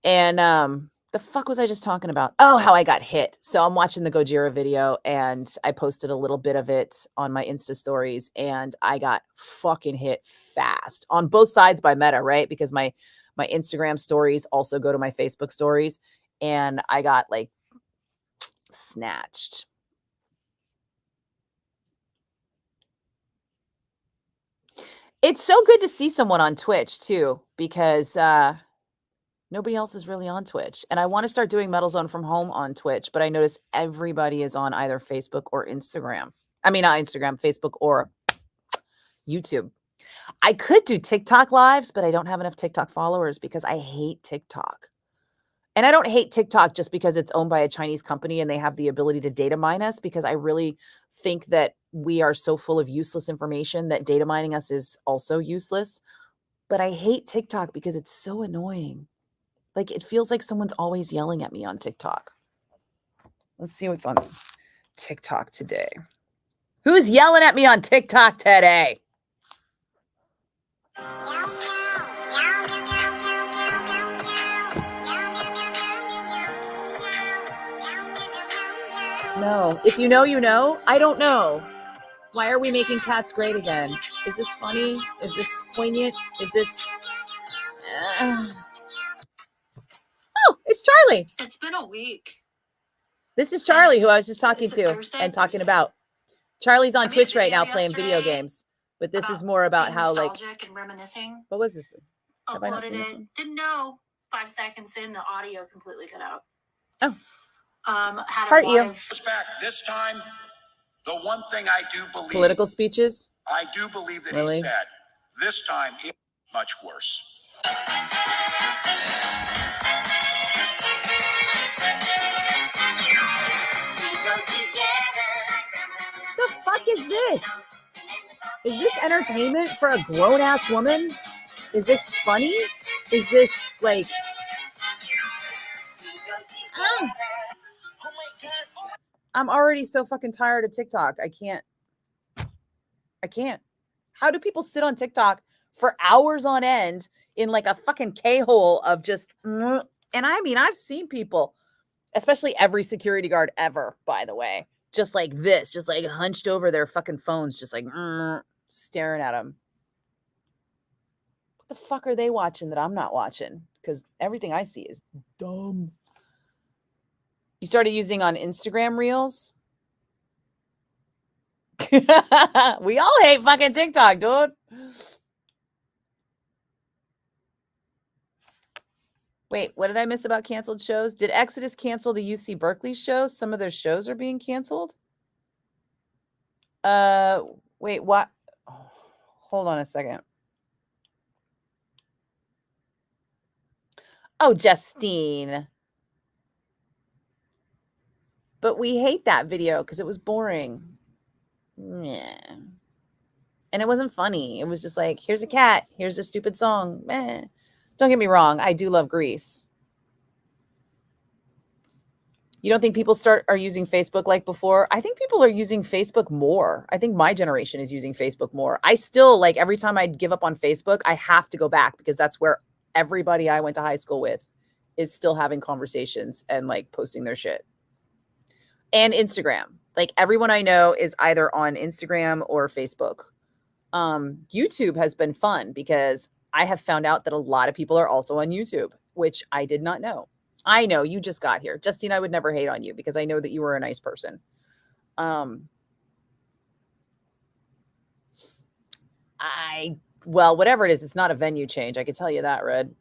And the fuck was I just talking about? Oh, how I got hit. So I'm watching the Gojira video and I posted a little bit of it on my Insta stories and I got fucking hit fast on both sides by Meta, right? Because my Instagram stories also go to my Facebook stories and I got like snatched. It's so good to see someone on Twitch too, because nobody else is really on Twitch. And I want to start doing Metal Zone from home on Twitch, but I notice everybody is on either Facebook or Instagram. I mean, not Instagram, Facebook or YouTube. I could do TikTok lives, but I don't have enough TikTok followers because I hate TikTok. And I don't hate TikTok just because it's owned by a Chinese company and they have the ability to data mine us, because I really think that we are so full of useless information that data mining us is also useless. But I hate TikTok because it's so annoying. Like, it feels like someone's always yelling at me on TikTok. Let's see what's on TikTok today. Who's yelling at me on TikTok today? No. If you know, you know. I don't know. Why are we making cats great again? Is this funny? Is this poignant? Is this... Oh, it's Charlie. It's been a week. This is Charlie, who I was just talking to and talking about. Charlie's on Twitch right now playing video games. But this is more about how, like... and reminiscing. What was this? Have I not seen this Uploaded it. one? Didn't know 5 seconds in, the audio completely cut out. Oh. Had Heart a lot you. of... Back this time, the one thing I do believe. Political speeches? I do believe that Really? he said, this time it's much worse. The fuck is this? Is this entertainment for a grown-ass woman? Is this funny? Is this, like... I'm already so fucking tired of TikTok. I can't. How do people sit on TikTok for hours on end in like a fucking K-hole of just... And I mean, I've seen people, especially every security guard ever, by the way, just like this, just like hunched over their fucking phones, just like staring at them. What the fuck are they watching that I'm not watching? Because everything I see is dumb. You started using on Instagram Reels? We all hate fucking TikTok, dude. Wait, what did I miss about canceled shows? Did Exodus cancel the UC Berkeley shows? Some of their shows are being canceled? Wait, what? Hold on a second. Oh, Justine. But we hate that video because it was boring. Yeah. And it wasn't funny. It was just like, here's a cat. Here's a stupid song. Don't get me wrong. I do love Grease. You don't think people are using Facebook like before? I think people are using Facebook more. I think my generation is using Facebook more. I still, like, every time I give up on Facebook, I have to go back because that's where everybody I went to high school with is still having conversations and like posting their shit. And Instagram. Like, everyone I know is either on Instagram or Facebook. YouTube has been fun because I have found out that a lot of people are also on YouTube, which I did not know. I know you just got here. Justine, I would never hate on you because I know that you were a nice person. Well, whatever it is, it's not a venue change. I can tell you that, Red.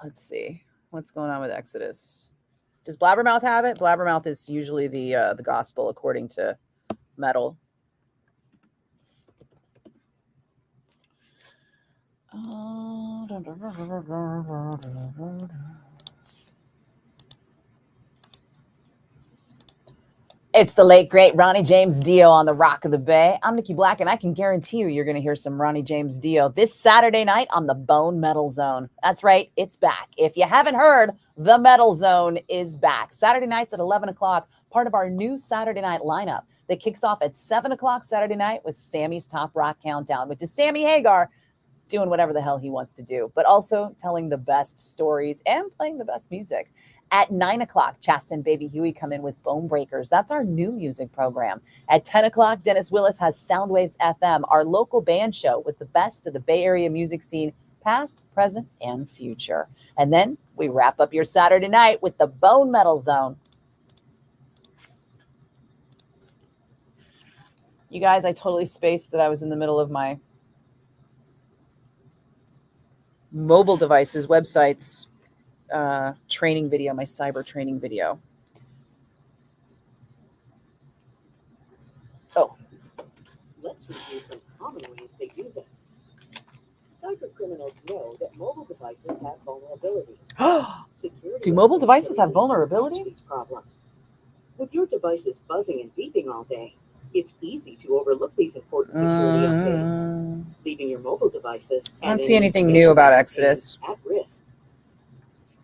Let's see. What's going on with Exodus? Does Blabbermouth have it? Blabbermouth is usually the gospel according to Metal. It's the late, great Ronnie James Dio on the Rock of the Bay. I'm Nikki Blakk, and I can guarantee you're going to hear some Ronnie James Dio this Saturday night on the Bone Metal Zone. That's right, it's back. If you haven't heard, the Metal Zone is back. Saturday nights at 11 o'clock, part of our new Saturday night lineup that kicks off at 7 o'clock Saturday night with Sammy's Top Rock Countdown, which is Sammy Hagar doing whatever the hell he wants to do, but also telling the best stories and playing the best music. At 9 o'clock, Chasta and Baby Huey come in with Bone Breakers. That's our new music program. At 10 o'clock, Dennis Willis has Soundwaves FM, our local band show with the best of the Bay Area music scene, past, present, and future. And then we wrap up your Saturday night with the Bone Metal Zone. You guys, I totally spaced that I was in the middle of my mobile devices, websites, training video, my cyber training video. Oh. Let's review some common ways they do this. Cyber criminals know that mobile devices have vulnerabilities. Security Do mobile experts devices have release and vulnerability? patch these problems. With your devices buzzing and beeping all day, it's easy to overlook these important security updates, leaving your mobile devices I don't and see any anything new information about they Exodus. contain at risk.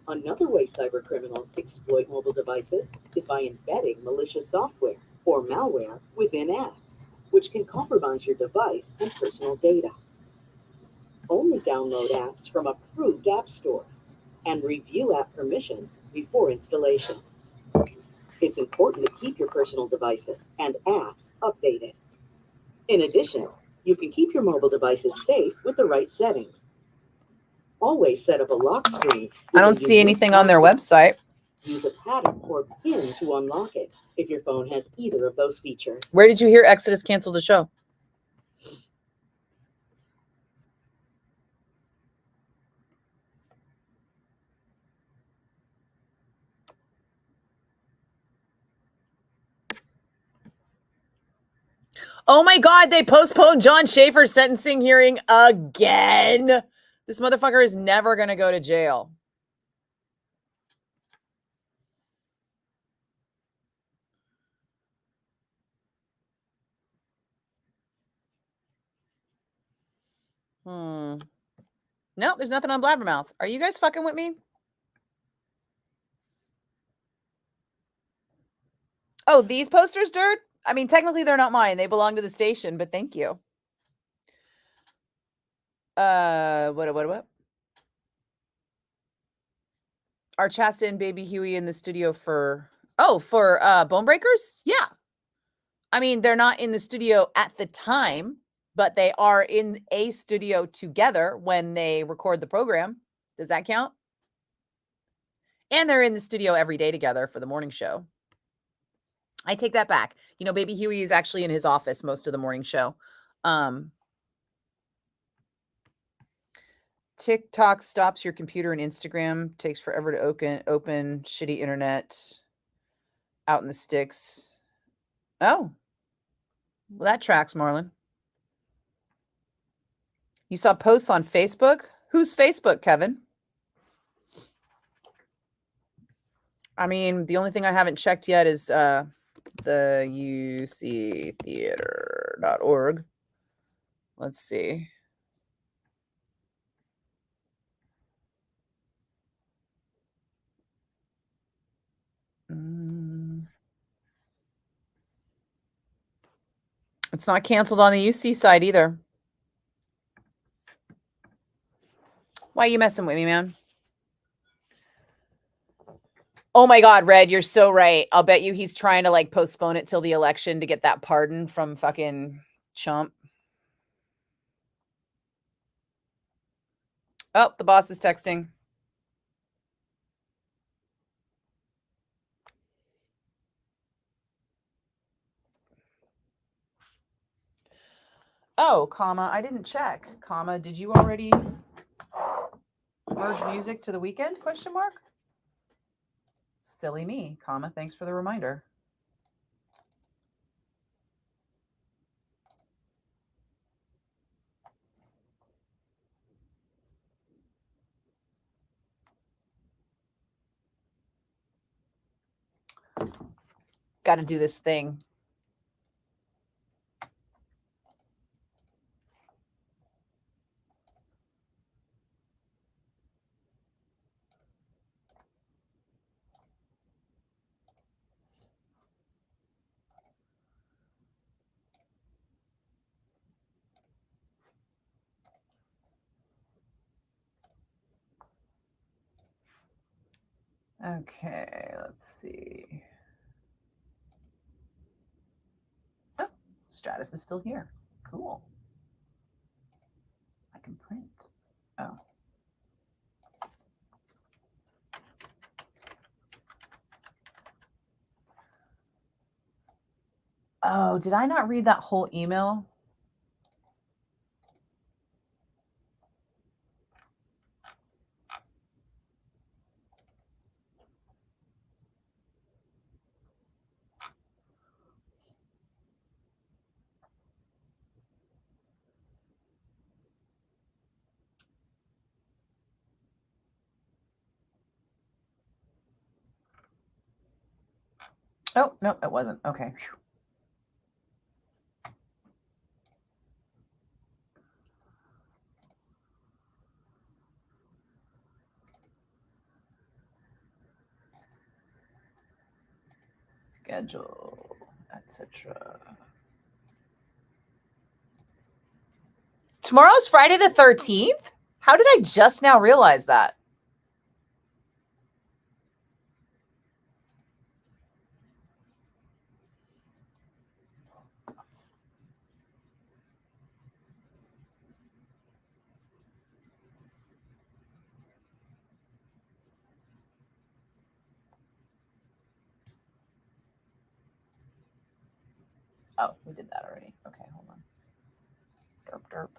Another way cyber criminals exploit mobile devices is by embedding malicious software or malware within apps, which can compromise your device and personal data. Only download apps from approved app stores and review app permissions before installation. It's important to keep your personal devices and apps updated. In addition, you can keep your mobile devices safe with the right settings. Always set up a lock screen. I don't see anything on their website. Use a pattern or PIN to unlock it if your phone has either of those features. Where did you hear Exodus canceled the show? Oh my God, they postponed John Schaefer's sentencing hearing again. This motherfucker is never going to go to jail. No, there's nothing on Blabbermouth. Are you guys fucking with me? Oh, these posters, Dirt? I mean, technically they're not mine. They belong to the station, but thank you. What? Are Chasta and Baby Huey in the studio for Bone Breakers? Yeah. I mean, they're not in the studio at the time, but they are in a studio together when they record the program. Does that count? And they're in the studio every day together for the morning show. I take that back. You know, Baby Huey is actually in his office most of the morning show. TikTok stops your computer and Instagram. Takes forever to open shitty internet out in the sticks. Oh, well, that tracks, Marlon. You saw posts on Facebook? Who's Facebook, Kevin? I mean, the only thing I haven't checked yet is the uctheater.org. Let's see. It's not canceled on the UC side either. Why are you messing with me, man? Oh my God, Red, you're so right. I'll bet you he's trying to like postpone it till the election to get that pardon from fucking Chump. Oh, the boss is texting. Oh, comma, I didn't check. Comma, did you already merge music to the weekend? Question mark. Silly me, comma, thanks for the reminder. got to do this thing. Okay, let's see. Oh, Stratus is still here. Cool. I can print. Oh. Oh, did I not read that whole email? Oh, no, it wasn't. Okay. Schedule, etc. Tomorrow's Friday the 13th? How did I just now realize that? Oh, we did that already. Okay, hold on. Derp, derp.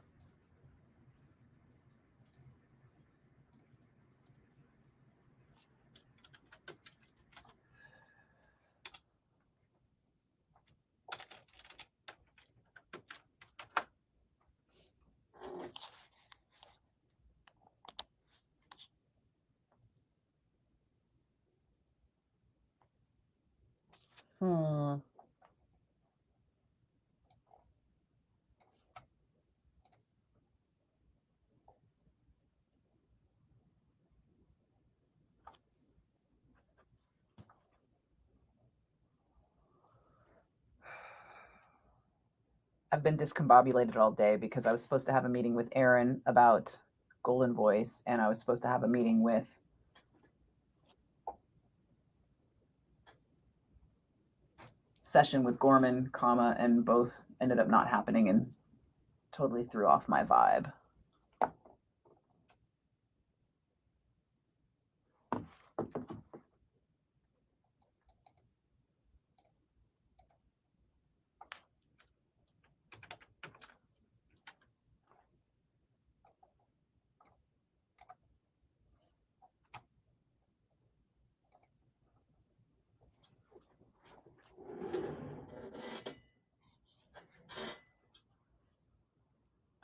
I've been discombobulated all day because I was supposed to have a meeting with Aaron about Golden Voice, and I was supposed to have a meeting with session with Gorman, and both ended up not happening and totally threw off my vibe.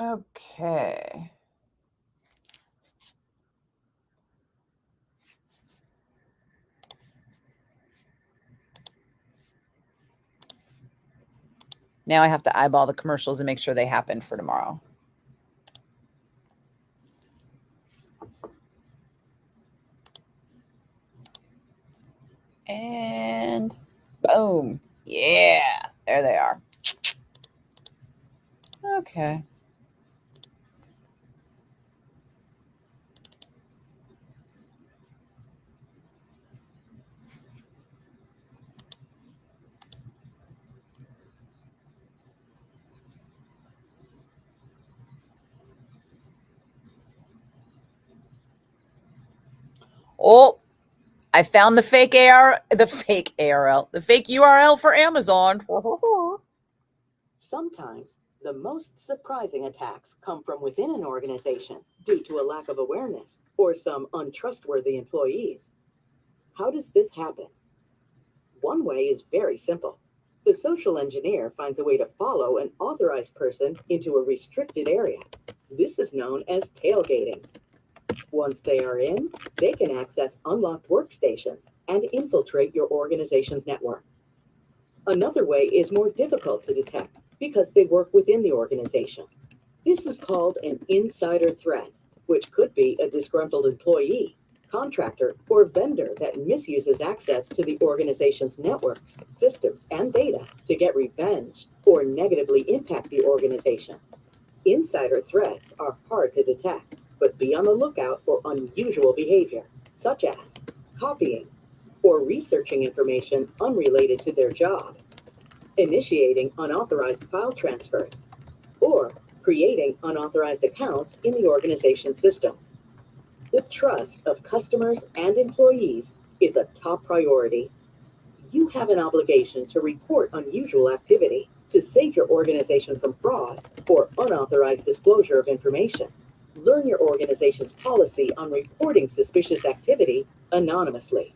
Okay. Now I have to eyeball the commercials and make sure they happen for tomorrow. And boom. Yeah, there they are. Okay. Oh, I found the fake URL for Amazon. Sometimes the most surprising attacks come from within an organization due to a lack of awareness or some untrustworthy employees. How does this happen? One way is very simple. The social engineer finds a way to follow an authorized person into a restricted area. This is known as tailgating. Once they are in, they can access unlocked workstations and infiltrate your organization's network. Another way is more difficult to detect because they work within the organization. This is called an insider threat, which could be a disgruntled employee, contractor, or vendor that misuses access to the organization's networks, systems, and data to get revenge or negatively impact the organization. Insider threats are hard to detect, but be on the lookout for unusual behavior, such as copying or researching information unrelated to their job, initiating unauthorized file transfers, or creating unauthorized accounts in the organization systems. The trust of customers and employees is a top priority. You have an obligation to report unusual activity to save your organization from fraud or unauthorized disclosure of information. Learn your organization's policy on reporting suspicious activity anonymously.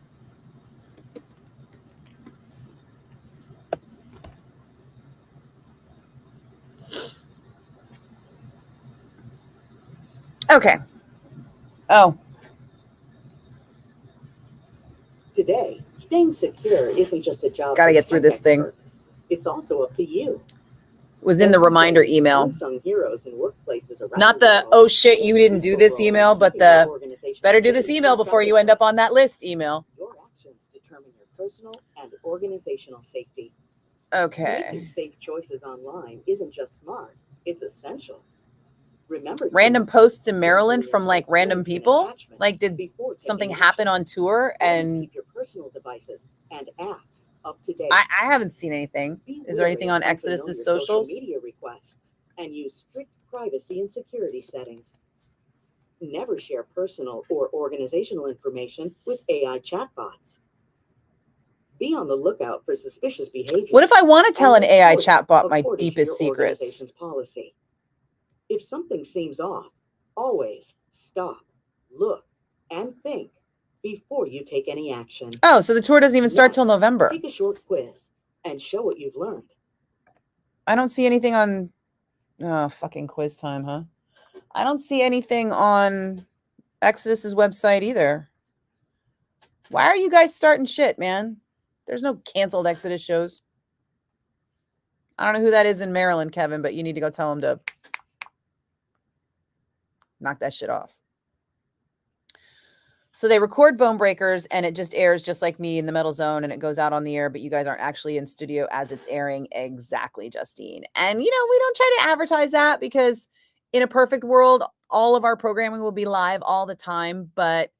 Okay. Oh, Today, staying secure isn't just a job gotta for get through tech this thing. experts. It's also up to you. Was in the Every reminder day, email. unsung heroes in workplaces around Not the the, world oh shit, you play didn't do crucial this roles email, in but keeping your the organization better do this safe email from before you end up on cyber that list email. threats. Your actions determine your personal and organizational safety. Okay. Making safe choices online isn't just smart, it's essential. Remember to Random posts in carefully Maryland from like inspect random links and people. attachments Like, did before taking something action. happen on tour? Always And keep your personal devices and apps up to date. I haven't seen anything. Be Is there wary anything of on unfamiliar Exodus's social socials? media requests and use strict privacy and security settings. Never share personal or organizational information with AI chatbots. Be on the lookout for suspicious behavior. What if I want to tell and an AI report it chatbot my according to deepest your secrets? organization's policy. If something seems off, always stop, look, and think before you take any action. Oh, so the tour doesn't even start till Next, November. take a short quiz and show what you've learned. I don't see anything on fucking quiz time, huh? I don't see anything on Exodus's website either. Why are you guys starting shit, man? There's no canceled Exodus shows. I don't know who that is in Maryland, Kevin, but you need to go tell him to knock that shit off. So they record Bone Breakers and it just airs just like me in the Metal Zone and it goes out on the air, but you guys aren't actually in studio as it's airing. Exactly, Justine. And, you know, we don't try to advertise that because in a perfect world, all of our programming will be live all the time, but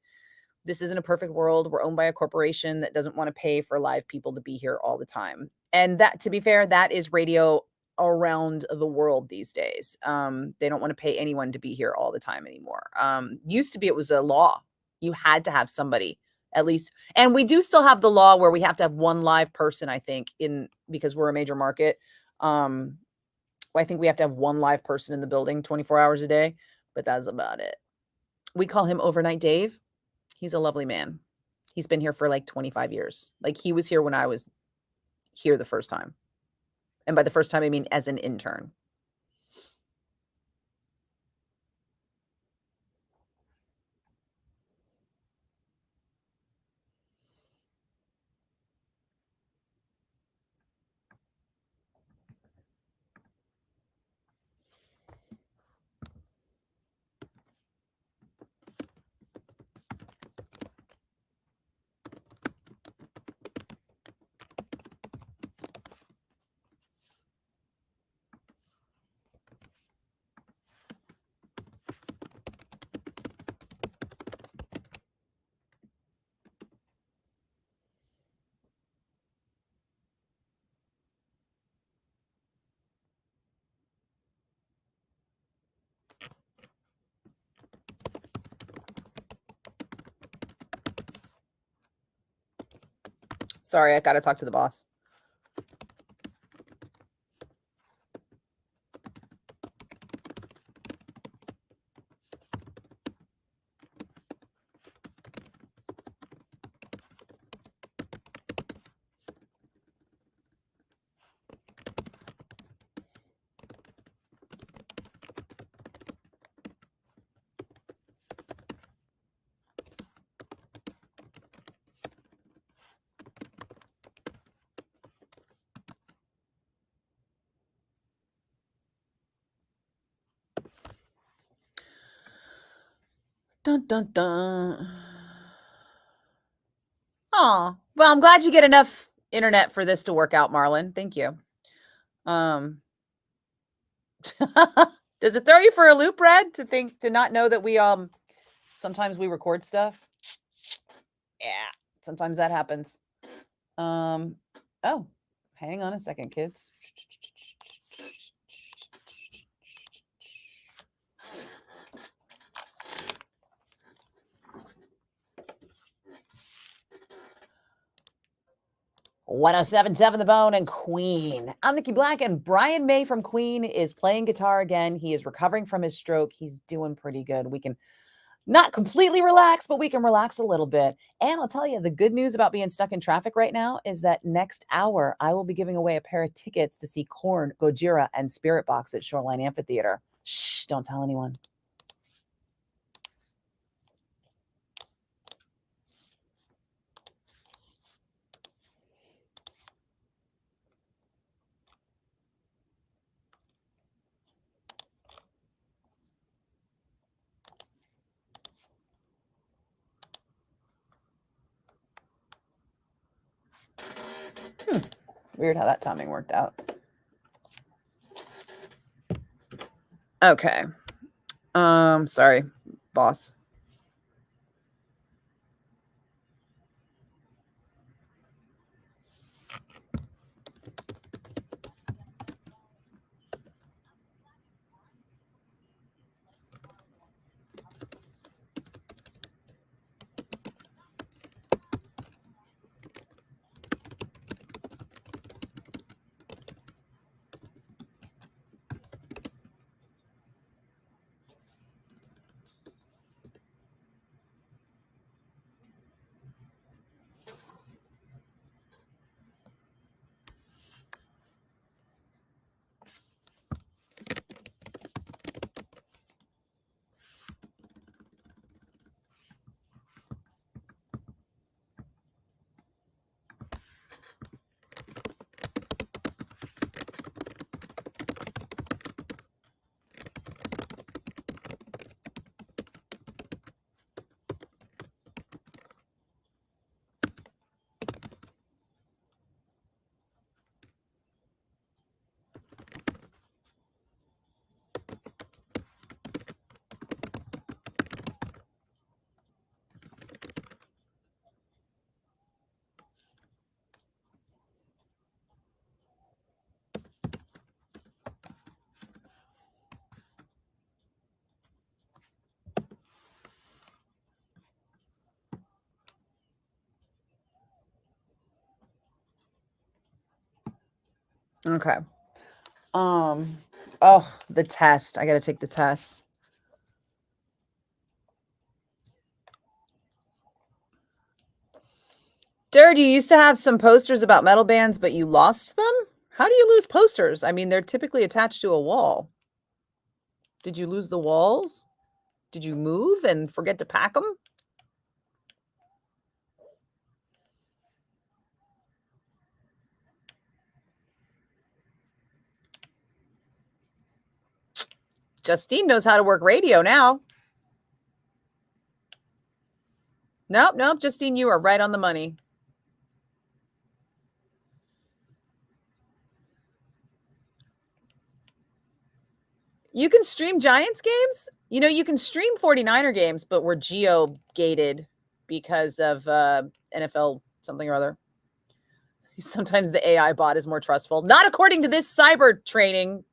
this isn't a perfect world. We're owned by a corporation that doesn't want to pay for live people to be here all the time. And that, to be fair, that is radio around the world these days. They don't want to pay anyone to be here all the time anymore. Used to be, it was a law. You had to have somebody at least. And we do still have the law where we have to have one live person, I think, because we're a major market. I think we have to have one live person in the building 24 hours a day, but that's about it. We call him Overnight Dave. He's a lovely man. He's been here for like 25 years. Like he was here when I was here the first time. And by the first time, I mean as an intern. Sorry, I got to talk to the boss. dun, dun, dun. Oh, well, I'm glad you get enough internet for this to work out, Marlon. Thank you. Does it throw you for a loop, Red, to not know that we sometimes we record stuff? Yeah, sometimes that happens. Oh, hang on a second, kids. "1077 The Bone and Queen. I'm Nikki Blakk, and Brian May from Queen is playing guitar again. He is recovering from his stroke. He's doing pretty good. We can not completely relax, but we can relax a little bit. And I'll tell you, the good news about being stuck in traffic right now is that next hour, I will be giving away a pair of tickets to see Korn, Gojira, and Spirit Box at Shoreline Amphitheater. Shh, don't tell anyone. Weird how that timing worked out. Okay. Sorry, boss. Okay. Oh, the test. I got to take the test. Jared, you used to have some posters about metal bands, but you lost them? How do you lose posters? I mean, they're typically attached to a wall. Did you lose the walls? Did you move and forget to pack them? Justine knows how to work radio now. Nope. Justine, you are right on the money. You can stream Giants games? You know, you can stream 49er games, but we're geo-gated because of NFL something or other. Sometimes the AI bot is more trustful. Not according to this cyber training,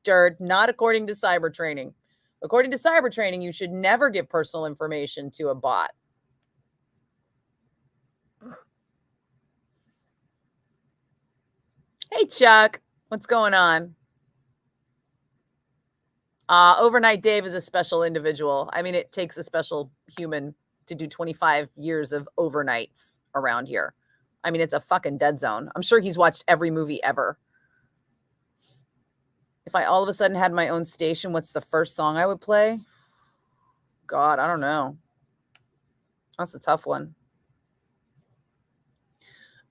Dirt. Not according to cyber training. According to cyber training, you should never give personal information to a bot. Hey, Chuck. What's going on? Overnight Dave is a special individual. I mean, it takes a special human to do 25 years of overnights around here. I mean, it's a fucking dead zone. I'm sure he's watched every movie ever. If I all of a sudden had my own station, what's the first song I would play? God, I don't know. That's a tough one.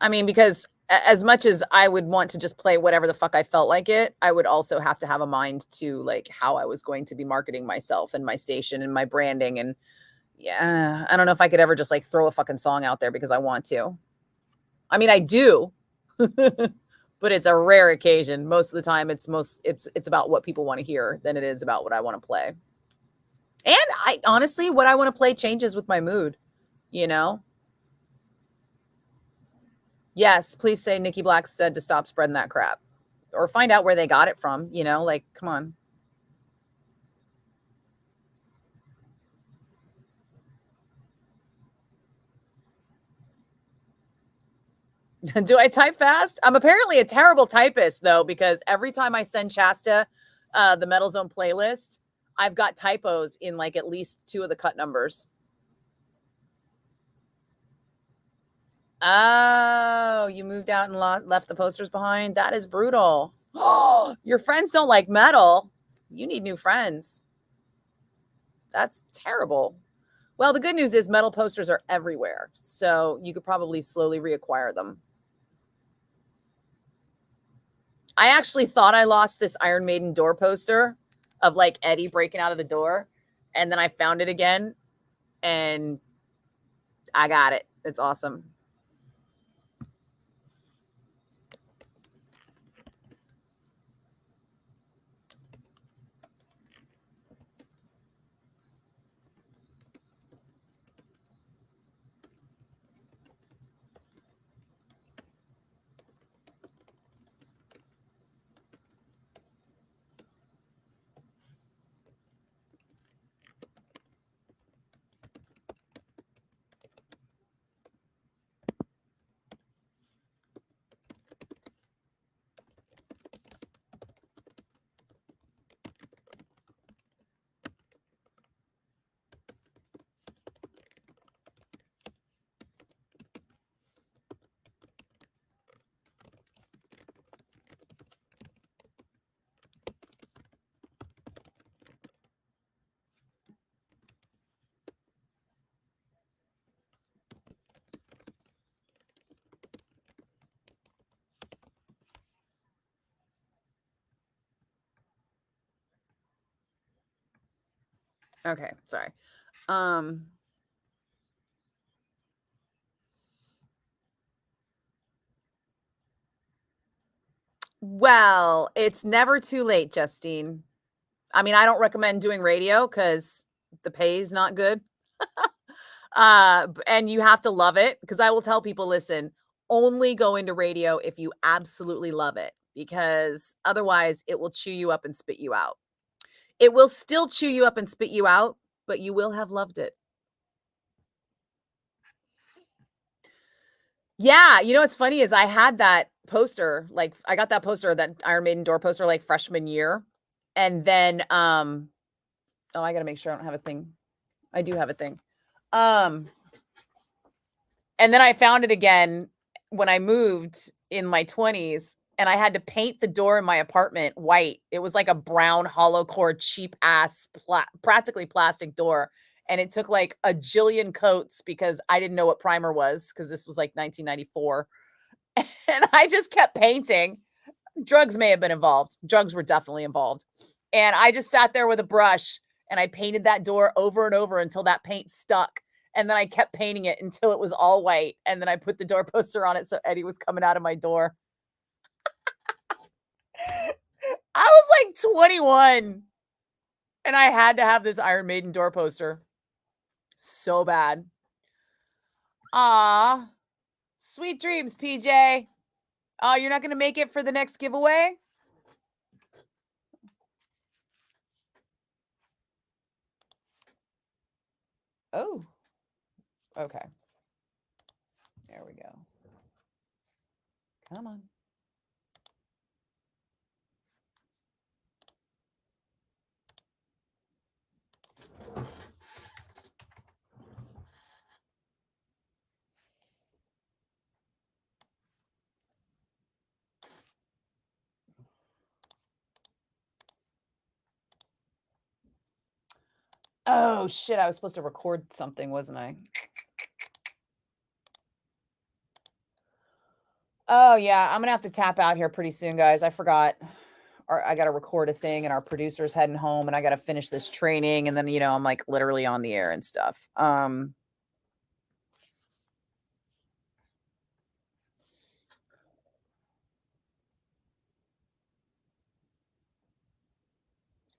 I mean, because as much as I would want to just play whatever the fuck I felt like it, I would also have to have a mind to like how I was going to be marketing myself and my station and my branding and Yeah, I don't know if I could ever just like throw a fucking song out there because I want to. I mean, I do, but it's a rare occasion. Most of the time, it's about what people want to hear than it is about what I want to play. And I honestly, what I want to play changes with my mood, you know? Yes, please say Nikki Blakk said to stop spreading that crap or find out where they got it from, you know, like, come on. Do I type fast? I'm apparently a terrible typist though, because every time I send Shasta the Metal Zone playlist, I've got typos in like at least 2 of the cut numbers. Oh, you moved out and left the posters behind? That is brutal. Oh, your friends don't like metal. You need new friends. That's terrible. Well, the good news is metal posters are everywhere, so you could probably slowly reacquire them. I actually thought I lost this Iron Maiden door poster of like Eddie breaking out of the door, and then I found it again, and I got it. It's awesome. Okay, sorry. Well, it's never too late, Justine. I mean, I don't recommend doing radio because the pay is not good. And you have to love it, because I will tell people, listen, only go into radio if you absolutely love it, because otherwise it will chew you up and spit you out. It will still chew you up and spit you out, but you will have loved it. Yeah, you know what's funny is I had that poster, like I got that poster, that Iron Maiden door poster, like freshman year. And then oh, I gotta make sure I don't have a thing. I do have a thing. And then I found it again when I moved in my 20s, and I had to paint the door in my apartment white. It was like a brown hollow core, cheap ass, practically plastic door. And it took like a jillion coats because I didn't know what primer was, because this was like 1994. And I just kept painting. Drugs may have been involved. Drugs were definitely involved. And I just sat there with a brush and I painted that door over and over until that paint stuck. And then I kept painting it until it was all white. And then I put the door poster on it so Eddie was coming out of my door. I was like 21 and I had to have this Iron Maiden door poster. So bad. Aw. Sweet dreams, PJ. Oh, you're not going to make it for the next giveaway? Oh. Okay. There we go. Come on. Oh, shit. I was supposed to record something, wasn't I? Oh, yeah. I'm going to have to tap out here pretty soon, guys. I forgot. I got to record a thing, and our producer's heading home, and I got to finish this training, and then I'm like literally on the air and stuff.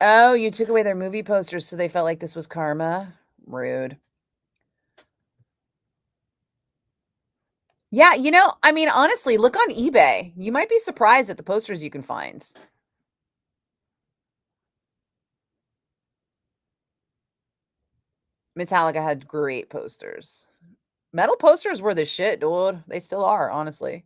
Oh, you took away their movie posters, so they felt like this was karma. Rude. Yeah, I mean, honestly, look on eBay. You might be surprised at the posters you can find. Metallica had great posters. Metal posters were the shit, dude. They still are, honestly.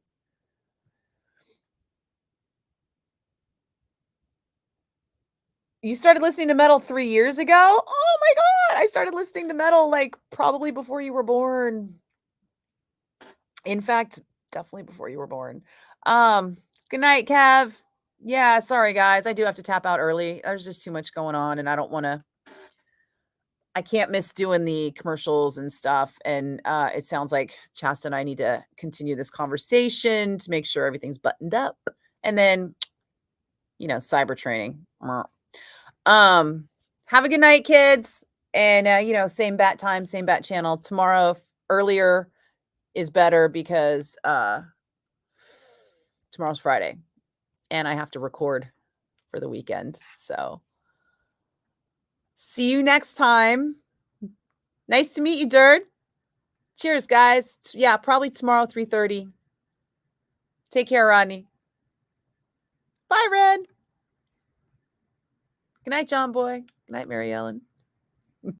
You started listening to metal 3 years ago? Oh my God. I started listening to metal like probably before you were born. In fact, definitely before you were born. Good night, Kev. Yeah, sorry guys. I do have to tap out early. There's just too much going on and I can't miss doing the commercials and stuff. And it sounds like Chasta and I need to continue this conversation to make sure everything's buttoned up. And then, cyber training. Have a good night, kids. And same bat time, same bat channel. Tomorrow earlier is better because tomorrow's Friday and I have to record for the weekend. So see you next time. Nice to meet you, Dirt. Cheers, guys. Yeah, probably tomorrow, 3:30. Take care, Rodney. Bye, Red. Good night, John Boy. Good night, Mary Ellen.